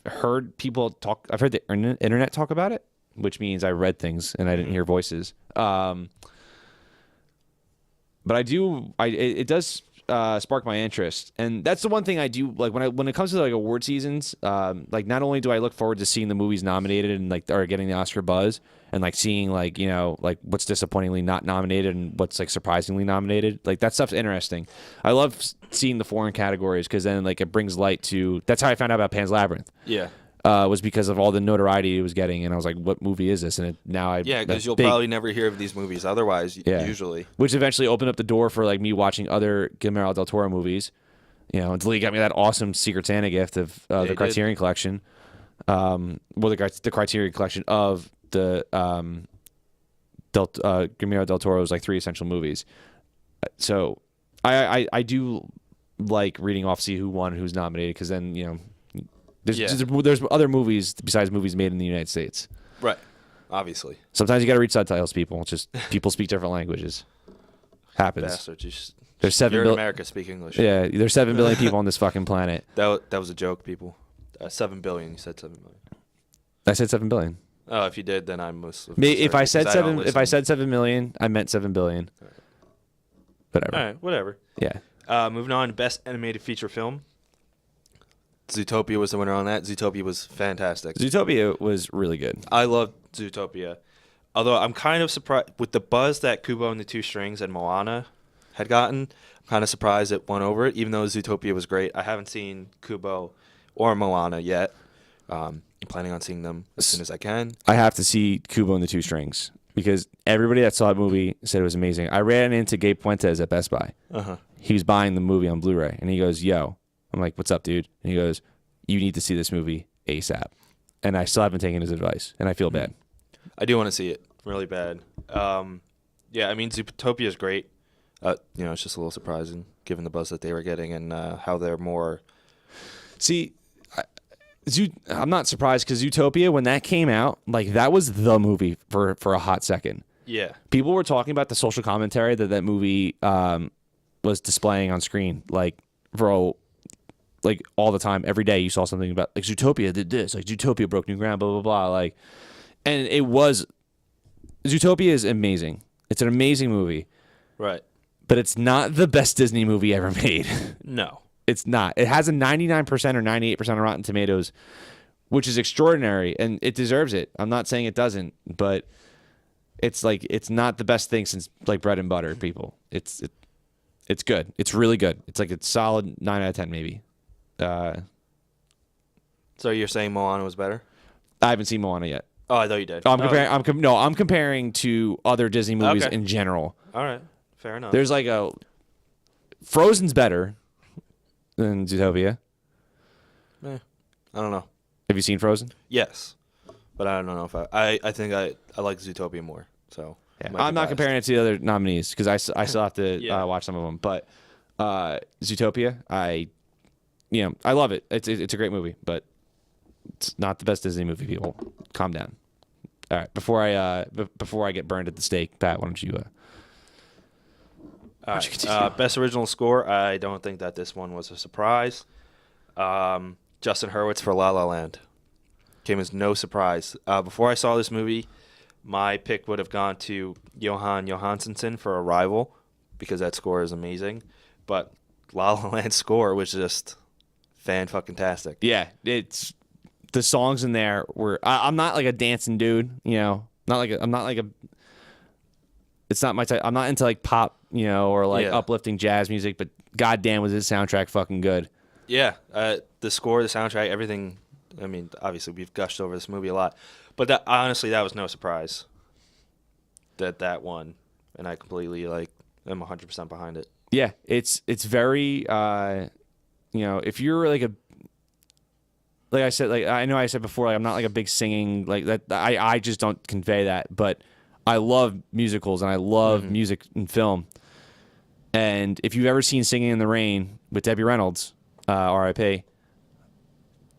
heard people talk. I've heard the internet talk about it, which means I read things and I didn't hear voices. But it does spark my interest, and that's the one thing I do like when it comes to award seasons. Not only do I look forward to seeing the movies nominated and are getting the Oscar buzz, and seeing what's disappointingly not nominated and what's surprisingly nominated. That stuff's interesting. I love seeing the foreign categories because then it brings light to. That's how I found out about Pan's Labyrinth. Yeah. Was because of all the notoriety it was getting, and I was like, "What movie is this?" And because you'll probably never hear of these movies otherwise. Usually, which eventually opened up the door for me watching other Guillermo del Toro movies. Until he got me that awesome Secret Santa gift of the Criterion Collection. The Criterion Collection of the Guillermo del Toro's 3 essential movies. So I do like reading off, see who won, who's nominated, because then There's other movies besides movies made in the United States. Right. Obviously. Sometimes you got to read subtitles, people. Just people speak different languages. Happens. Bastards. There's 7 billion. You're in America, speak English. Yeah, there's 7 billion people on this fucking planet. That was a joke, people. 7 billion. You said 7 billion. I said 7 billion. Oh, if you did, then I must. If I said 7 million, I meant 7 billion. Right. Whatever. All right, whatever. Yeah. Moving on to best animated feature film. Zootopia was the winner on that. Zootopia was fantastic. Zootopia was really good. I loved Zootopia. Although I'm kind of surprised with the buzz that Kubo and the Two Strings and Moana had gotten. I'm kind of surprised it won over it, even though Zootopia was great. I haven't seen Kubo or Moana yet. I'm planning on seeing them as soon as I can. I have to see Kubo and the Two Strings because everybody that saw that movie said it was amazing. I ran into Gabe Fuentes at Best Buy. He was buying the movie on Blu-ray, and he goes, "Yo," I'm like, "What's up, dude?" And he goes, "You need to see this movie ASAP." And I still haven't taken his advice, and I feel bad. I do want to see it really bad. Yeah, I mean, Zootopia is great. It's just a little surprising given the buzz that they were getting and how they're more. See, I'm not surprised because Zootopia, when that came out, like that was the movie for a hot second. Yeah. People were talking about the social commentary that movie was displaying on screen, like for like all the time, every day you saw something about like Zootopia did this, like Zootopia broke new ground, blah blah blah, like, and it was Zootopia is amazing. It's an amazing movie, right? But it's not the best Disney movie ever made. No. It's not. It has a 99% or 98% on Rotten Tomatoes, which is extraordinary, and it deserves it. I'm not saying it doesn't, but it's like it's not the best thing since like Bread and Butter, people. It's good. It's really good. It's like it's solid 9 out of 10 maybe. So you're saying Moana was better? I haven't seen Moana yet. Oh, I thought you did. Oh, I'm comparing. I'm comparing to other Disney movies in general. All right, fair enough. There's like Frozen's better than Zootopia. I don't know. Have you seen Frozen? Yes, but I don't know if I think I like Zootopia more. So yeah. I'm not comparing it to the other nominees because I still have to watch some of them. But Zootopia, I love it. It's a great movie, but it's not the best Disney movie. People, calm down. All right, before I get burned at the stake, Pat, why don't you? Best original score. I don't think that this one was a surprise. Justin Hurwitz for La La Land came as no surprise. Before I saw this movie, my pick would have gone to Johan Johansson for Arrival because that score is amazing. But La La Land's score was just fan-fucking-tastic. Yeah, it's the songs in there were. I'm not like a dancing dude, I'm not like a. It's not my type. I'm not into like pop, or like uplifting jazz music. But goddamn, was this soundtrack fucking good? Yeah, the score, the soundtrack, everything. I mean, obviously we've gushed over this movie a lot, but that honestly, that was no surprise. That one, and I completely am 100% behind it. Yeah, it's very. If you're like I said, like I know I said before, like I'm not like a big singing like that. I just don't convey that, but I love musicals and I love music and film. And if you've ever seen Singing in the Rain with Debbie Reynolds, R.I.P.,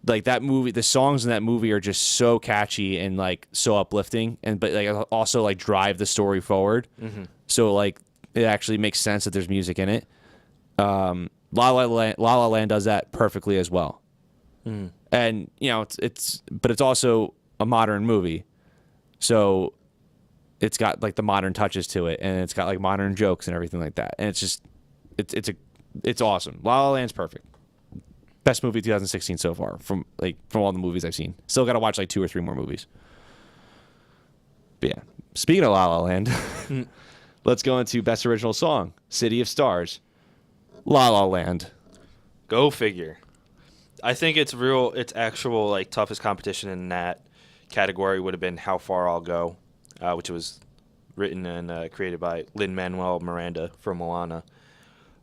like that movie, the songs in that movie are just so catchy and like so uplifting, but like also like drive the story forward. So like it actually makes sense that there's music in it. La La Land does that perfectly as well. And but it's also a modern movie, so it's got like the modern touches to it, and it's got like modern jokes and everything like that. And it's just it's awesome. La La Land's perfect. Best movie 2016 so far from all the movies I've seen. Still got to watch like 2 or 3 more movies. But yeah, speaking of La La Land, let's go into Best Original Song, City of Stars, La La Land. Go figure. I think it's actual like toughest competition in that category would have been How Far I'll Go, which was written and created by Lin-Manuel Miranda from Moana.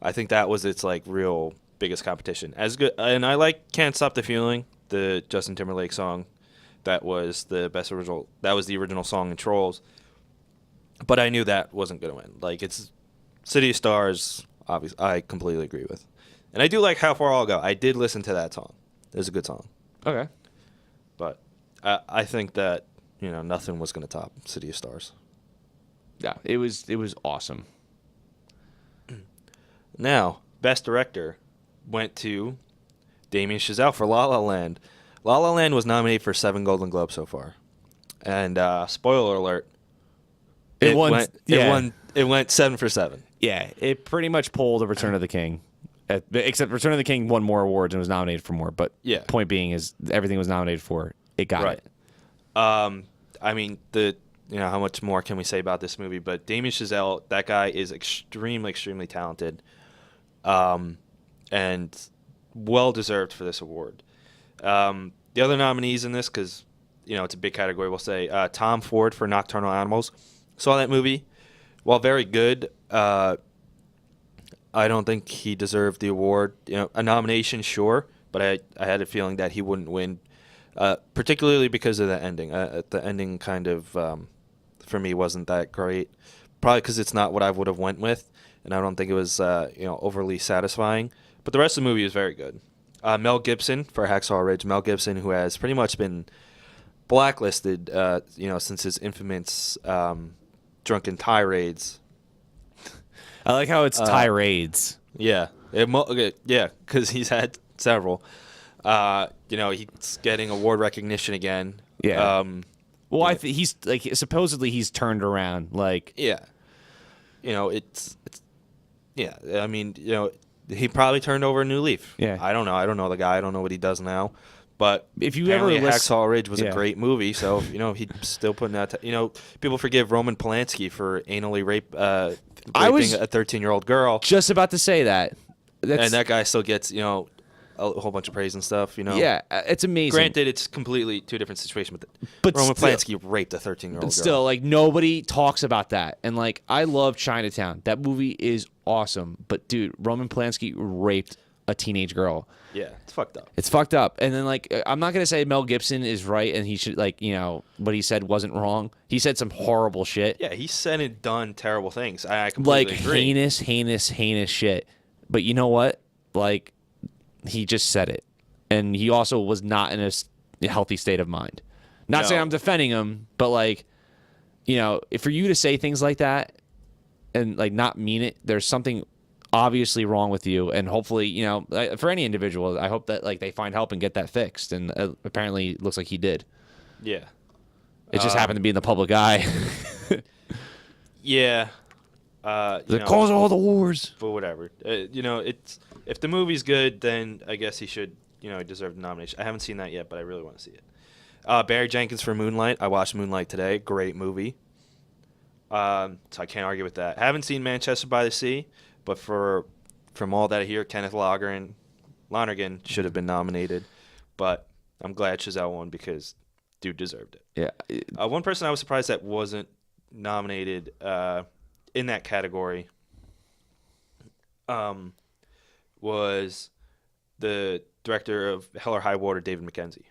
I think that was its like real biggest competition. As good, and I like Can't Stop the Feeling, the Justin Timberlake song. That was the best original. That was the original song in Trolls. But I knew that wasn't going to win. Like it's City of Stars. Obviously, I completely agree with. And I do like How Far I'll Go. I did listen to that song. It was a good song. Okay. But I think that, nothing was going to top City of Stars. Yeah, it was awesome. Now, Best Director went to Damien Chazelle for La La Land. La La Land was nominated for 7 Golden Globes so far. And spoiler alert, it went 7 for 7. Yeah, it pretty much pulled a Return of the King. Except Return of the King won more awards and was nominated for more. But point being is everything was nominated for. It got it. I mean, how much more can we say about this movie? But Damien Chazelle, that guy is extremely, extremely talented, and well deserved for this award. The other nominees in this, because it's a big category, we'll say Tom Ford for Nocturnal Animals. Saw that movie. While very good, I don't think he deserved the award. A nomination, sure, but I had a feeling that he wouldn't win, particularly because of the ending. The ending kind of, for me, wasn't that great. Probably because it's not what I would have went with, and I don't think it was overly satisfying. But the rest of the movie was very good. Mel Gibson for Hacksaw Ridge. Mel Gibson, who has pretty much been blacklisted, since his infamous drunken tirades. I like how it's tirades. Yeah, because he's had several. He's getting award recognition again. Yeah. Well, he's like supposedly he's turned around. Like, yeah, it's yeah. I mean, he probably turned over a new leaf. Yeah. I don't know. I don't know the guy. I don't know what he does now. But if you ever Hacksaw Ridge was a great movie, so he's still putting that. People forgive Roman Polanski for anally raping a 13-year-old girl. Just about to say that. And that guy still gets a whole bunch of praise and stuff. Yeah, it's amazing. Granted, it's completely two different situations, but Roman Polanski raped a 13-year-old girl. Still, like nobody talks about that. And like I love Chinatown. That movie is awesome. But dude, Roman Polanski raped a teenage girl. Yeah, it's fucked up. It's fucked up. And then, like, I'm not going to say Mel Gibson is right and he should, like, what he said wasn't wrong. He said some horrible shit. Yeah, he said and done terrible things. I completely agree. Heinous shit. But you know what? Like, he just said it. And he also was not in a healthy state of mind. Not saying I'm defending him, but, like, for you to say things like that and, like, not mean it, there's something obviously wrong with you, and hopefully for any individual I hope that like they find help and get that fixed, and apparently it looks like he did. Yeah, it just happened to be in the public eye. Yeah, the cause of all the wars, but whatever. It's if the movie's good, then I guess he should deserve the nomination. I haven't seen that yet, but I really want to see it. Barry Jenkins for Moonlight. I watched Moonlight today. Great movie. So I can't argue with that. Haven't seen Manchester by the Sea. But from all that I hear, Kenneth Lonergan should have been nominated. But I'm glad Chazelle won because dude deserved it. Yeah. One person I was surprised that wasn't nominated in that category was the director of Hell or High Water, David Mackenzie.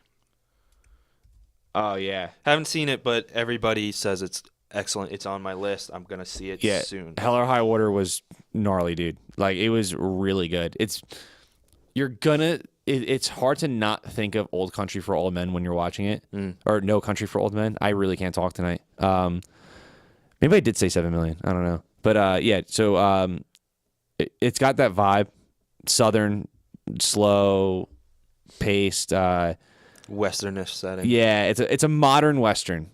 Oh, yeah. Haven't seen it, but everybody says it's excellent. It's on my list. I'm gonna see it soon. Hell or High Water was gnarly, dude. Like it was really good. It's hard to not think of Old Country for Old Men when you're watching it, or No Country for Old Men. I really can't talk tonight. Maybe I did say 7 million. I don't know, but yeah. So it's got that vibe, Southern, slow paced, Westernish setting. Yeah, it's a modern Western,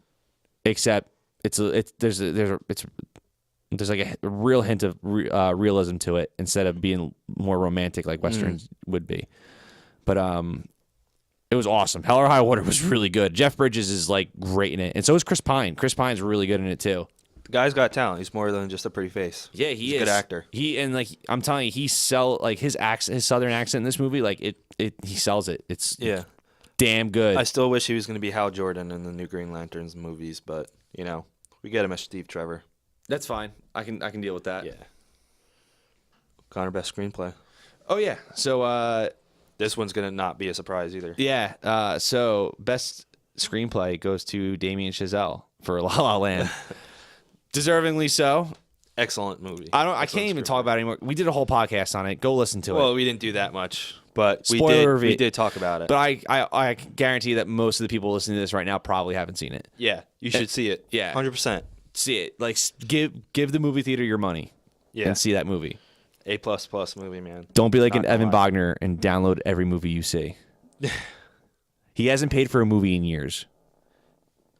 except. There's like a real hint of realism to it instead of being more romantic like Westerns would be. But it was awesome. Hell or High Water was really good. Jeff Bridges is like great in it, and so is Chris Pine. Chris Pine's really good in it too. The guy's got talent. He's more than just a pretty face. Yeah, he's a good actor. I'm telling you, his southern accent in this movie, like he sells it. It's damn good. I still wish he was going to be Hal Jordan in the new Green Lanterns movies, but we get him as Steve Trevor. That's fine. I can deal with that. Yeah. Connor, best screenplay. Oh yeah. So this one's gonna not be a surprise either. Yeah. So best screenplay goes to Damien Chazelle for La La Land. Deservingly so. Excellent movie. I can't even talk about it anymore. We did a whole podcast on it. Go listen to it. Well, we didn't do that much, but we did talk about it. But I guarantee that most of the people listening to this right now probably haven't seen it. Yeah, you should see it. Yeah, 100%. See it. Like give the movie theater your money. Yeah, and see that movie. A++ movie, man. Don't be like an Evan Bogner and download every movie you see. He hasn't paid for a movie in years.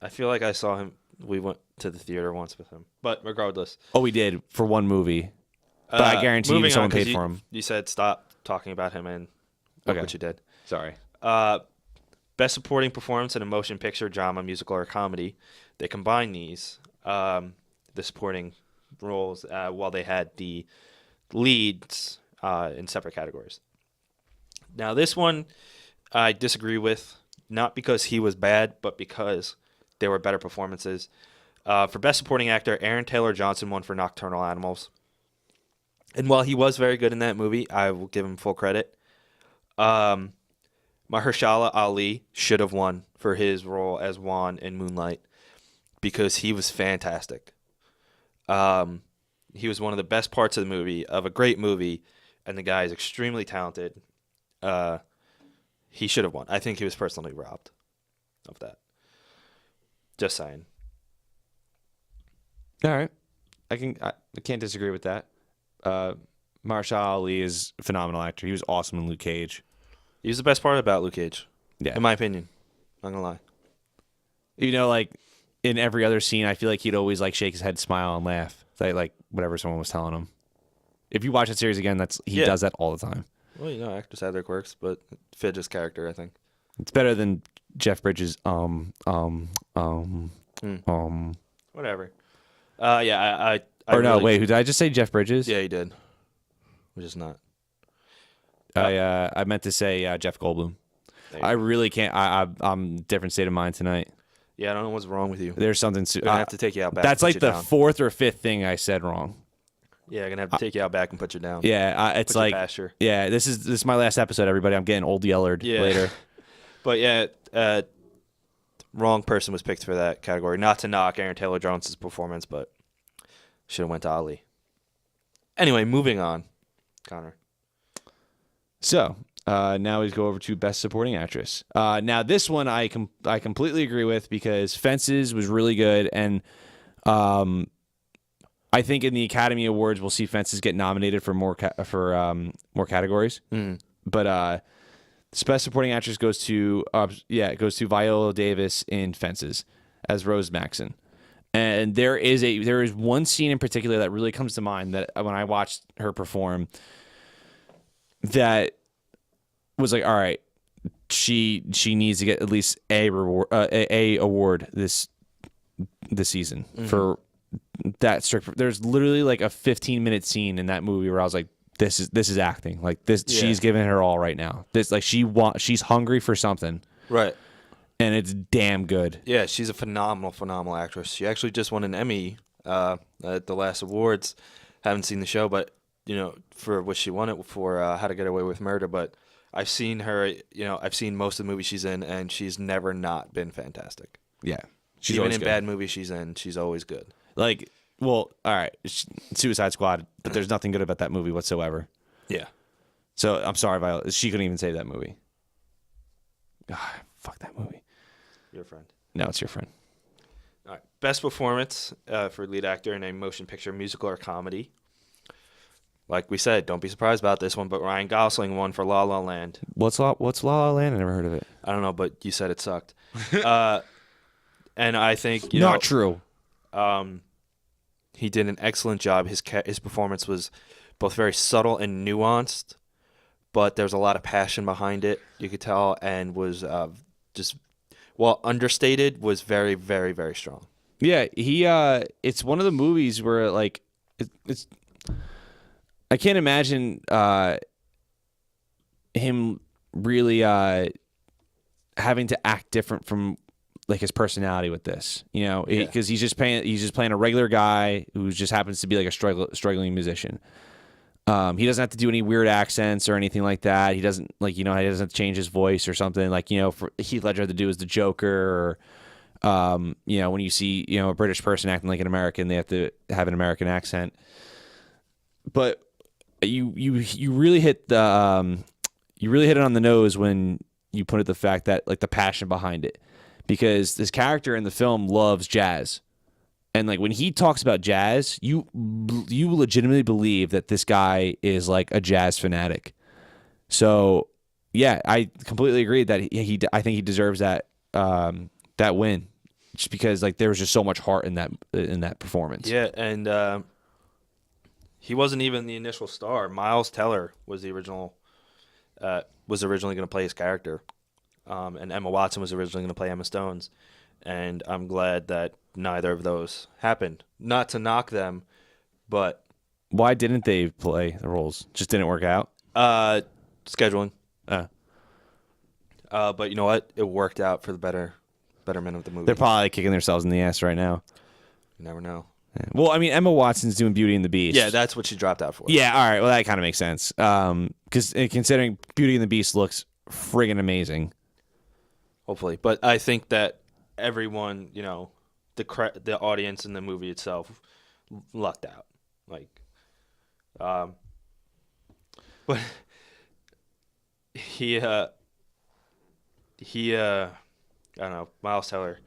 I feel like I saw him. We went to the theater once with him, but regardless. Oh, we did for one movie. But I guarantee you someone paid for him. You said stop talking about him, and look what you did. Sorry. Best supporting performance in a motion picture, drama, musical, or comedy. They combined these, the supporting roles, while they had the leads in separate categories. Now, this one I disagree with, not because he was bad, but because there were better performances. For Best Supporting Actor, Aaron Taylor Johnson won for Nocturnal Animals. And while he was very good in that movie, I will give him full credit. Mahershala Ali should have won for his role as Juan in Moonlight because he was fantastic. He was one of the best parts of the movie, of a great movie, and the guy is extremely talented. He should have won. I think he was personally robbed of that. Just saying. All right. I can't disagree with that. Mahershala Ali is a phenomenal actor. He was awesome in Luke Cage. He was the best part about Luke Cage. Yeah. In my opinion. Not gonna lie. You know, like in every other scene, I feel like he'd always like shake his head, smile, and laugh. Like whatever someone was telling him. If you watch that series again, he does that all the time. Well, you know, actors have their quirks, but fit his character, I think. It's better than Jeff Bridges. Whatever. Yeah, I or no, really, wait, who did I just say? Jeff Bridges? Yeah, he did. Which is not. I meant to say Jeff Goldblum. I really can't. I'm different state of mind tonight. Yeah, I don't know what's wrong with you. There's something. I have to take you out back. That's and like put you the down. fourth or fifth thing I said wrong. Yeah, I'm gonna have to take you out back and put you down. Yeah, it's Put you like pasture. yeah. This is my last episode, everybody. I'm getting old yellered later. But yeah, wrong person was picked for that category. Not to knock Aaron Taylor Johnson's performance, but should have went to Ali. Anyway, moving on, Connor. So now we go over to Best Supporting Actress. Now this one I completely agree with because Fences was really good, and I think in the Academy Awards we'll see Fences get nominated for more categories. But Best Supporting Actress goes to Viola Davis in Fences as Rose Maxon. And there is one scene in particular that really comes to mind that when I watched her perform, that was like, all right, she needs to get at least a award this season for that strict. There's literally like a 15-minute scene in that movie where I was like, this is acting. Like this, she's giving her all right now. This like she's hungry for something, Right. and it's damn good. Yeah, she's a phenomenal actress. She actually just won an Emmy at the last awards. Haven't seen the show, but you know, for what she won it for, How to Get Away with Murder. But I've seen her. You know, I've seen most of the movies she's in, and she's never not been fantastic. Yeah, she's Even always in good. bad movies she's in, she's always good. Like, well, all right, Suicide Squad, but there's nothing good about that movie whatsoever. Yeah. So I'm sorry, Viola. She couldn't even save that movie. Fuck that movie. Your friend. No, it's your friend. All right. Best performance for lead actor in a motion picture, musical, or comedy. Like we said, don't be surprised about this one, but Ryan Gosling won for La La Land. What's La La Land? I never heard of it. I don't know, but you said it sucked. And I think Not true. He did an excellent job. His performance was both very subtle and nuanced, but there's a lot of passion behind it. You could tell, and was just understated, was very, very, very strong. Yeah, he. It's one of the movies where like it's. I can't imagine him really having to act different from like his personality with this, you know, because he's just playing a regular guy who just happens to be like a struggling musician. He doesn't have to do any weird accents or anything like that. He doesn't he doesn't have to change his voice or something like, you know, for Heath Ledger to do as the Joker or, you know, when you see, you know, a British person acting like an American, they have to have an American accent. But you really hit it on the nose when you put it the fact that like the passion behind it, because this character in the film loves jazz, and like when he talks about jazz, you legitimately believe that this guy is like a jazz fanatic. So yeah, I completely agree that I think he deserves that win, just because like there was just so much heart in that performance. Yeah, and he wasn't even the initial star. Miles Teller was the original. Was originally going to play his character, and Emma Watson was originally going to play Emma Stone's, and I'm glad that neither of those happened. Not to knock them, but why didn't they play the roles? Just didn't work out. Scheduling. But you know what? It worked out for the betterment of the movie. They're probably kicking themselves in the ass right now. You never know. Yeah. Well, I mean, Emma Watson's doing Beauty and the Beast. Yeah, that's what she dropped out for. Yeah, all right. Well, that kind of makes sense. Because considering Beauty and the Beast looks friggin' amazing. Hopefully. But I think that everyone, the audience in the movie itself lucked out. Like, but he I don't know, Miles Teller,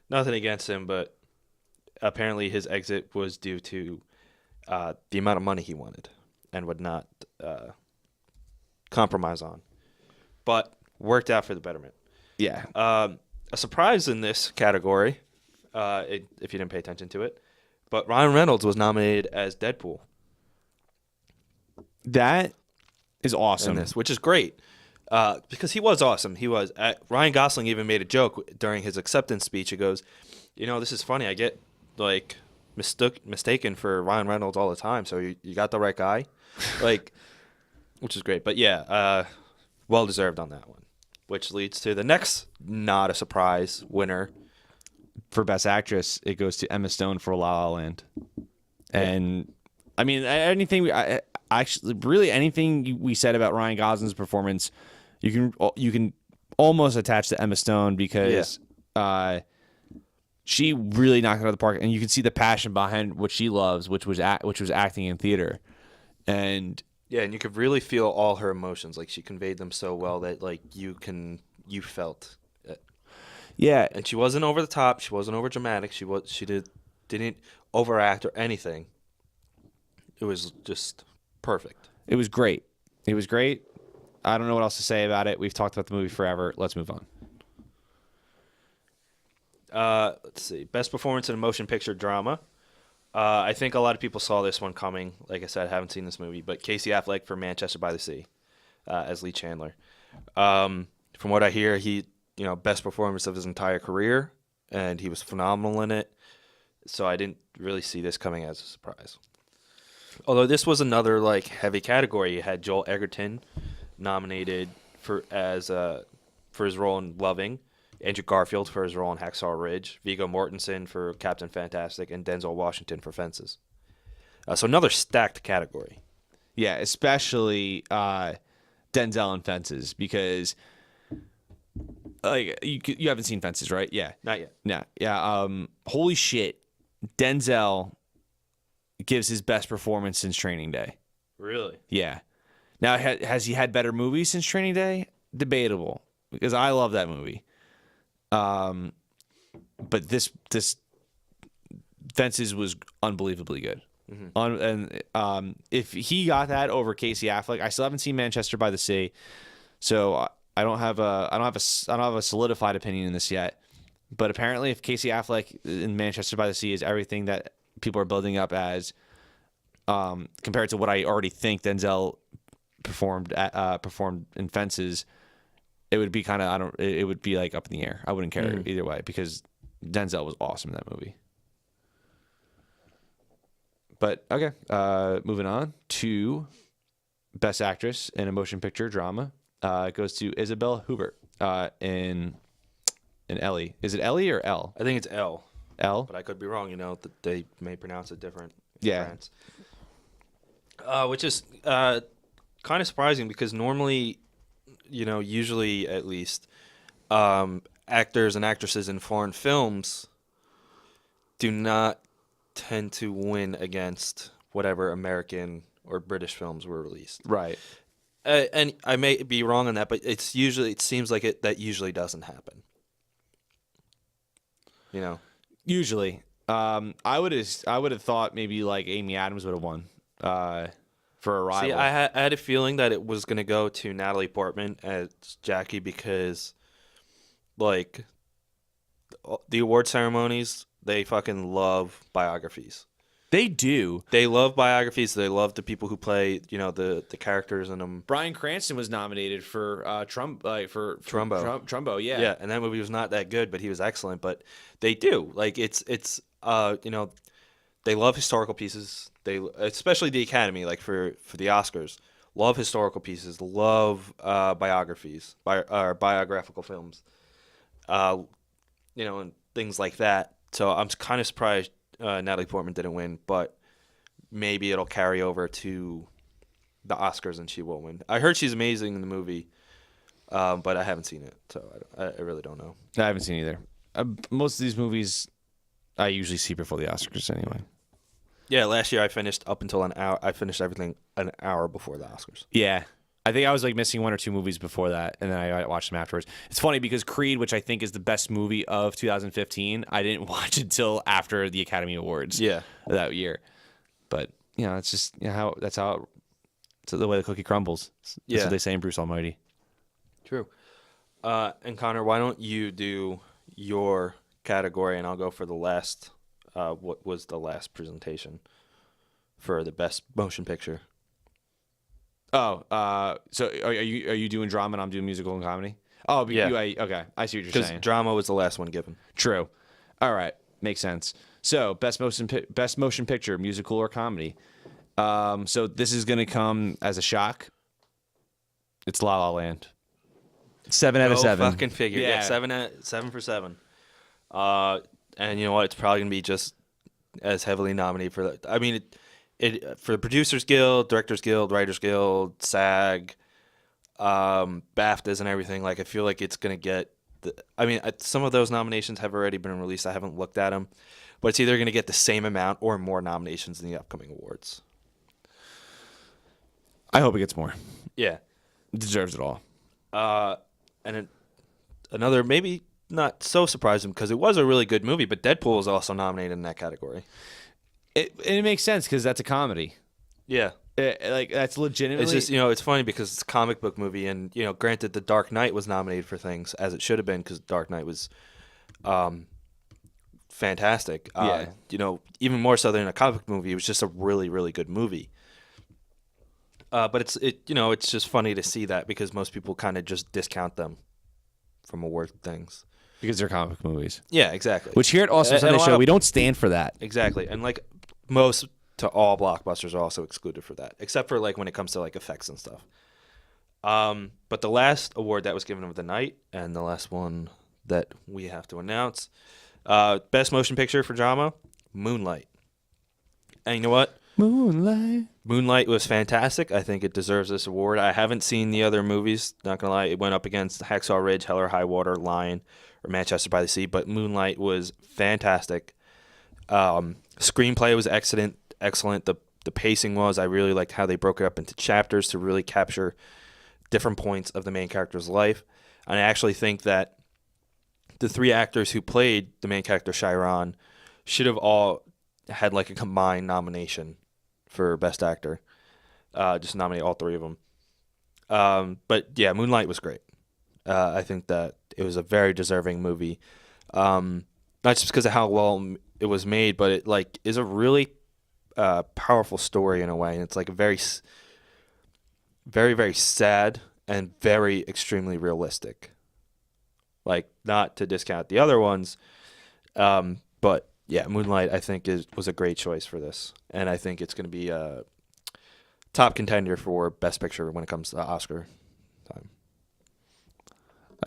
nothing against him, but apparently his exit was due to the amount of money he wanted and would not compromise on. But worked out for the betterment. Yeah. A surprise in this category, if you didn't pay attention to it, but Ryan Reynolds was nominated as Deadpool That is awesome. in this, which is great. Because he was awesome. He was. Ryan Gosling even made a joke during his acceptance speech. He goes, this is funny. I get like mistaken for Ryan Reynolds all the time. So you got the right guy, like, which is great. But yeah, well deserved on that one. Which leads to the next not a surprise winner For Best Actress, it goes to Emma Stone for La La Land. And I mean, anything we said about Ryan Gosling's performance, you can almost attach to Emma Stone because she really knocked it out of the park, and you can see the passion behind what she loves, which was acting in theater, and and you could really feel all her emotions. Like she conveyed them so well that like you felt it. Yeah, and she wasn't over the top. She wasn't over dramatic. She didn't overact or anything. It was just perfect. It was great. It was great. I don't know what else to say about it. We've talked about the movie forever. Let's move on. Let's see. Best performance in a motion picture drama. I think a lot of people saw this one coming. Like I said, I haven't seen this movie, but Casey Affleck for Manchester by the Sea as Lee Chandler. From what I hear, he best performance of his entire career, and he was phenomenal in it. So I didn't really see this coming as a surprise. Although this was another like heavy category. You had Joel Edgerton nominated for his role in Loving, Andrew Garfield for his role in Hacksaw Ridge, Viggo Mortensen for Captain Fantastic, and Denzel Washington for Fences. So another stacked category. Yeah, especially Denzel and Fences, because like you haven't seen Fences, right? Yeah, Not yet. Yeah. Holy shit, Denzel gives his best performance since Training Day. Really? Yeah. Now, has he had better movies since Training Day? Debatable, because I love that movie. But this Fences was unbelievably good. Mm-hmm. If he got that over Casey Affleck, I still haven't seen Manchester by the Sea, so I don't have a solidified opinion in this yet. But apparently, if Casey Affleck in Manchester by the Sea is everything that people are building up as, compared to what I already think Denzel performed in Fences, it would be it would be like up in the air. I wouldn't care either way, because Denzel was awesome in that movie. But okay, moving on to Best Actress in a Motion Picture Drama. It goes to Isabelle Huppert in Ellie. Is it Ellie or L? I think it's L. L? But I could be wrong. That they may pronounce it different in Yeah. France. Which is kind of surprising, because normally, usually at least, actors and actresses in foreign films do not tend to win against whatever American or British films were released. Right. And I may be wrong on that, but it seems like that usually doesn't happen. Usually, I would have thought maybe like Amy Adams would have won for Arrival. See, I had a feeling that it was going to go to Natalie Portman as Jackie, because, like, the award ceremonies, they fucking love biographies. They do. They love biographies. They love the people who play, the characters in them. Bryan Cranston was nominated for Trumbo. Trumbo, yeah. Yeah, and that movie was not that good, but he was excellent. But they do. Like, it's they love historical pieces. They, especially the Academy, like for the Oscars, love historical pieces, love biographies, biographical films, and things like that. So I'm kind of surprised Natalie Portman didn't win, but maybe it'll carry over to the Oscars and she will win. I heard she's amazing in the movie, but I haven't seen it, so I really don't know. I haven't seen either. Most of these movies I usually see before the Oscars anyway. Yeah, last year I finished up until an hour. I finished everything an hour before the Oscars. Yeah. I think I was like missing 1 or 2 movies before that, and then I watched them afterwards. It's funny because Creed, which I think is the best movie of 2015, I didn't watch until after the Academy Awards that year. But, it's just that's how it's the way the cookie crumbles. That's what they say in Bruce Almighty. True. And Connor, why don't you do your category, and I'll go for the last, what was the last presentation for the best motion picture? Oh, so are you doing drama and I'm doing musical and comedy? Oh, yeah. Okay, I see what you're saying. Because drama was the last one given. True. All right, makes sense. So best motion picture, musical or comedy. So this is gonna come as a shock. It's La La Land. 7 out of 7. Fucking figure. Yeah, 7 for 7. And you know what? It's probably gonna be just as heavily nominated for that. I mean, it for the Producers Guild, Directors Guild, Writers Guild, SAG, BAFTAs, and everything. Like, I feel like it's gonna get. Some of those nominations have already been released. I haven't looked at them, but it's either gonna get the same amount or more nominations in the upcoming awards. I hope it gets more. Yeah, it deserves it all. Another maybe not so surprising because it was a really good movie, but Deadpool was also nominated in that category. It makes sense because that's a comedy. Yeah. That's legitimately. It's just, it's funny because it's a comic book movie, and, granted, The Dark Knight was nominated for things, as it should have been, because Dark Knight was fantastic. Yeah. Even more so than a comic book movie, it was just a really, really good movie. But it's just funny to see that because most people kind of just discount them from award things. Because they're comic book movies. Yeah, exactly. Which here at Awesome Sunday Show, we don't stand for that. Exactly. And, most to all blockbusters are also excluded for that, except for, when it comes to, effects and stuff. But the last award that was given of the night, and the last one that we have to announce, Best Motion Picture for Drama, Moonlight. And you know what? Moonlight was fantastic. I think it deserves this award. I haven't seen the other movies, not going to lie. It went up against Hacksaw Ridge, Hell or High Water, Lion, or Manchester by the Sea, but Moonlight was fantastic. Screenplay was excellent. The pacing was. I really liked how they broke it up into chapters to really capture different points of the main character's life. And I actually think that the 3 actors who played the main character, Chiron, should have all had a combined nomination for Best Actor. Just nominate all 3 of them. But yeah, Moonlight was great. I think that it was a very deserving movie. Not just because of how well it was made, but it is a really powerful story in a way. And it's a very, very, very sad and very extremely realistic. Not to discount the other ones, but yeah, Moonlight I think was a great choice for this, and I think it's going to be a top contender for Best Picture when it comes to Oscar time.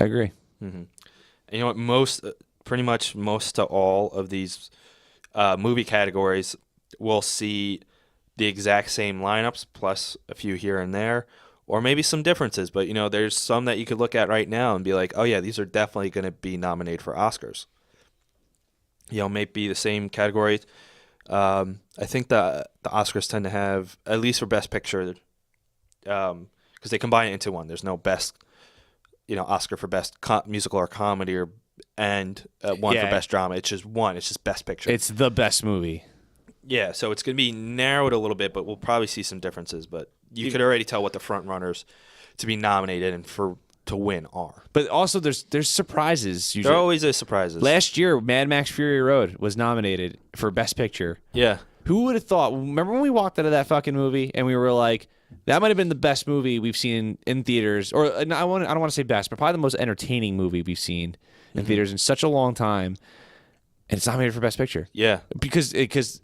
I agree. Mm-hmm. And you know what? Pretty much most to all of these movie categories will see the exact same lineups plus a few here and there, or maybe some differences. But there's some that you could look at right now and be like, oh yeah, these are definitely going to be nominated for Oscars. Maybe the same categories. I think the Oscars tend to have, at least for Best Picture, because they combine it into one. There's no best, Oscar for Best Musical or Comedy and one for Best Drama. It's just one. It's just Best Picture. It's the best movie. Yeah, so it's going to be narrowed a little bit, but we'll probably see some differences. But you could already tell what the front runners to be nominated and to win are. But also, there's surprises. Usually. There always is surprises. Last year, Mad Max Fury Road was nominated for Best Picture. Yeah. Who would have thought? Remember when we walked out of that fucking movie and we were like, that might have been the best movie we've seen in theaters, or I don't want to say best, but probably the most entertaining movie we've seen in theaters in such a long time. And it's nominated for Best Picture. Yeah. Because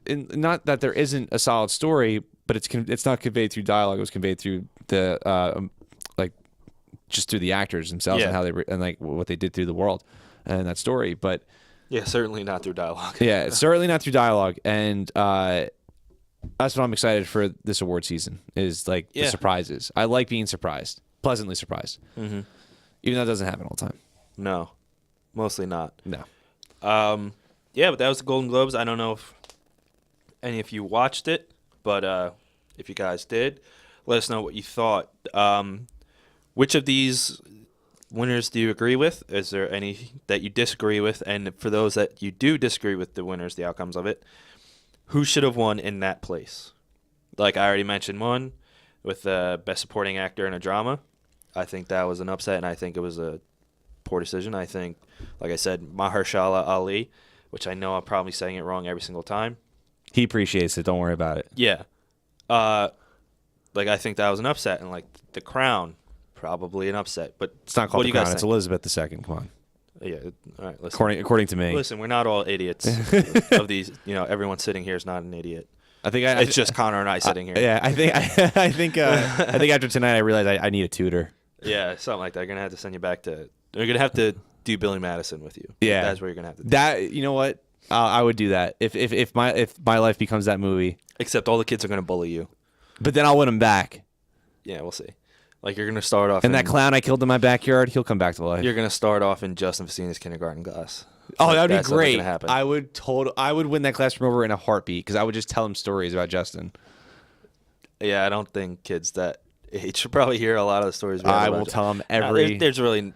not that there isn't a solid story, but it's not conveyed through dialogue. It was conveyed through the just through the actors themselves and how they what they did through the world and that story. But Yeah, certainly not through dialogue. Yeah, certainly not through dialogue. And that's what I'm excited for this award season is like the surprises. I like being surprised, pleasantly surprised. Mm-hmm. Even though it doesn't happen all the time. No, mostly not. No. Yeah, but that was the Golden Globes. I don't know if any of you watched it, but if you guys did, let us know what you thought. Which of these winners do you agree with? Is there any that you disagree with? And for those that you do disagree with the winners, the outcomes of it, who should have won in that place? Like I already mentioned one with Best Supporting Actor in a Drama. I think that was an upset, and I think it was a poor decision. I think, like I said, Mahershala Ali, which I know I'm probably saying it wrong every single time. He appreciates it. Don't worry about it. Yeah. Like I think that was an upset, and like The Crown, probably an upset. But It's not called what The do you guys Crown. It's think? Elizabeth II. Come on. Yeah. All right. Listen. According to me. Listen, we're not all idiots. Of these, everyone sitting here is not an idiot. I think It's just Connor and I sitting here. Yeah, I think after tonight I realized I need a tutor. Yeah, something like that. You're gonna have to send you back to. You're gonna have to do Billy Madison with you. Yeah, that's where you're gonna have to. That you know what? I would do that if my life becomes that movie. Except all the kids are gonna bully you. But then I'll win them back. Yeah, we'll see. Like you're gonna start off. And that clown I killed in my backyard, he'll come back to life. You're gonna start off in Justin Facina's kindergarten class. Oh, that would That's be great. Gonna happen. I would win that classroom over in a heartbeat because I would just tell them stories about Justin. Yeah, I don't think kids that age should probably hear a lot of the stories. I will tell them every. There's really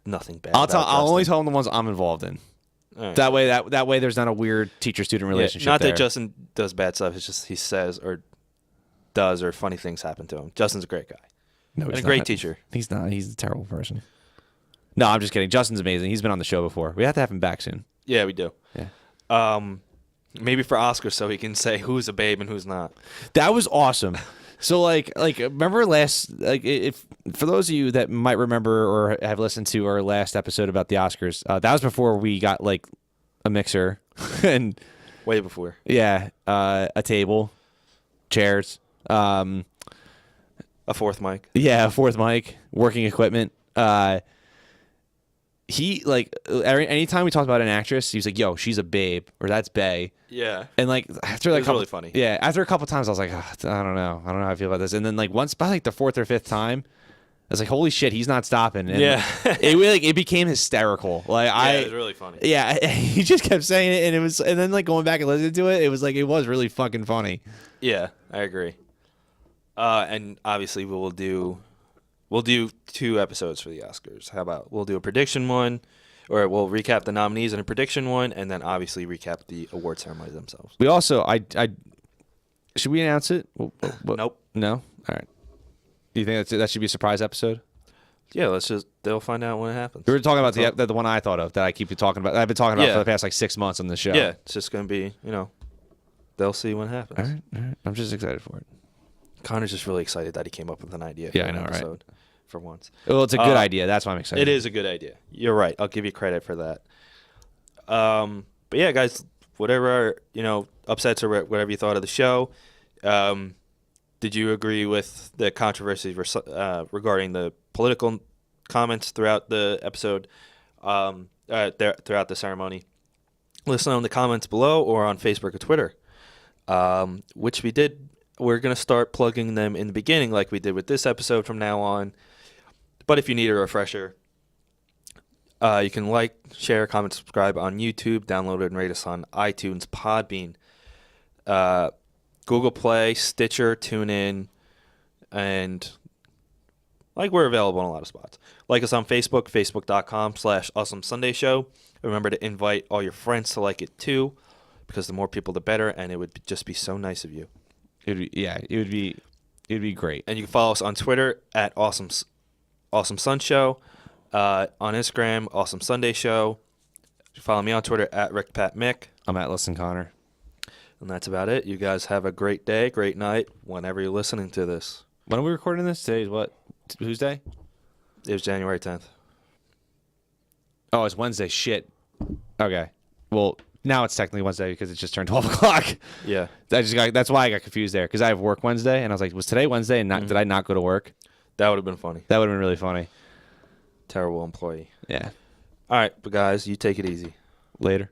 nothing bad. I'll only tell them the ones I'm involved in. Right. That way there's not a weird teacher-student relationship. Not there. that Justin does bad stuff. It's just he says or does or funny things happen to him. Justin's a great guy. No, and he's a great not. teacher. He's not. He's a terrible person. No, I'm just kidding. Justin's amazing. He's been on the show before. We have to have him back soon. Yeah, we do. Yeah. Maybe for Oscar so he can say who's a babe and who's not. That was awesome. So like remember if for those of you that might remember or have listened to our last episode about the Oscars, that was before we got like a mixer and way before. Yeah, a table, chairs, a fourth mic. Yeah, a fourth mic, working equipment. He like anytime we talked about an actress, he was like, "Yo, she's a babe," or "That's bae." Yeah. And like after like it was really funny. Yeah, after a couple times, I was like, I don't know how I feel about this. And then like once by like the fourth or fifth time, I was like, "Holy shit, he's not stopping!" And it became hysterical. Like it was really funny. Yeah, he just kept saying it, and then like going back and listening to it, it was really fucking funny. Yeah, I agree. And obviously we'll do 2 episodes for the Oscars. How about we'll do a prediction one, or we'll recap the nominees in a prediction one, and then obviously recap the award ceremonies themselves. We also, should we announce it? Nope. No? All right. Do you think that should be a surprise episode? Yeah, they'll find out when it happens. We were talking about the one I thought of that I keep talking about. I've been talking about for the past like 6 months on the show. Yeah, it's just going to be, they'll see when it happens. All right. I'm just excited for it. Connor's just really excited that he came up with an idea. Yeah, for I know, an episode right? For once. Well, it's a good idea. That's why I'm excited. It is a good idea. You're right. I'll give you credit for that. But yeah, guys, whatever, upsets or whatever you thought of the show, did you agree with the controversy regarding the political comments throughout the episode, throughout the ceremony? Let us know in the comments below or on Facebook or Twitter, which we did. We're going to start plugging them in the beginning like we did with this episode from now on. But if you need a refresher, you can like, share, comment, subscribe on YouTube, download it and rate us on iTunes, Podbean, Google Play, Stitcher, TuneIn, and we're available in a lot of spots. Like us on Facebook, facebook.com/Awesome Sunday Show. Remember to invite all your friends to like it too, because the more people, the better, and it would just be so nice of you. It would be great. And you can follow us on Twitter at Awesome Sun Show, on Instagram, Awesome Sunday Show. Follow me on Twitter at RickPatMick. I'm at Listen Connor. And that's about it. You guys have a great day, great night, whenever you're listening to this. When are we recording this? Today's what? Tuesday? It was January 10th. Oh, it's Wednesday. Shit. Okay. Well, now it's technically Wednesday because it just turned 12 o'clock. Yeah. That's why I got confused there, because I have work Wednesday, and I was like, was today Wednesday, and did I not go to work? That would have been funny. That would have been really funny. Terrible employee. Yeah. All right, but guys, you take it easy. Later.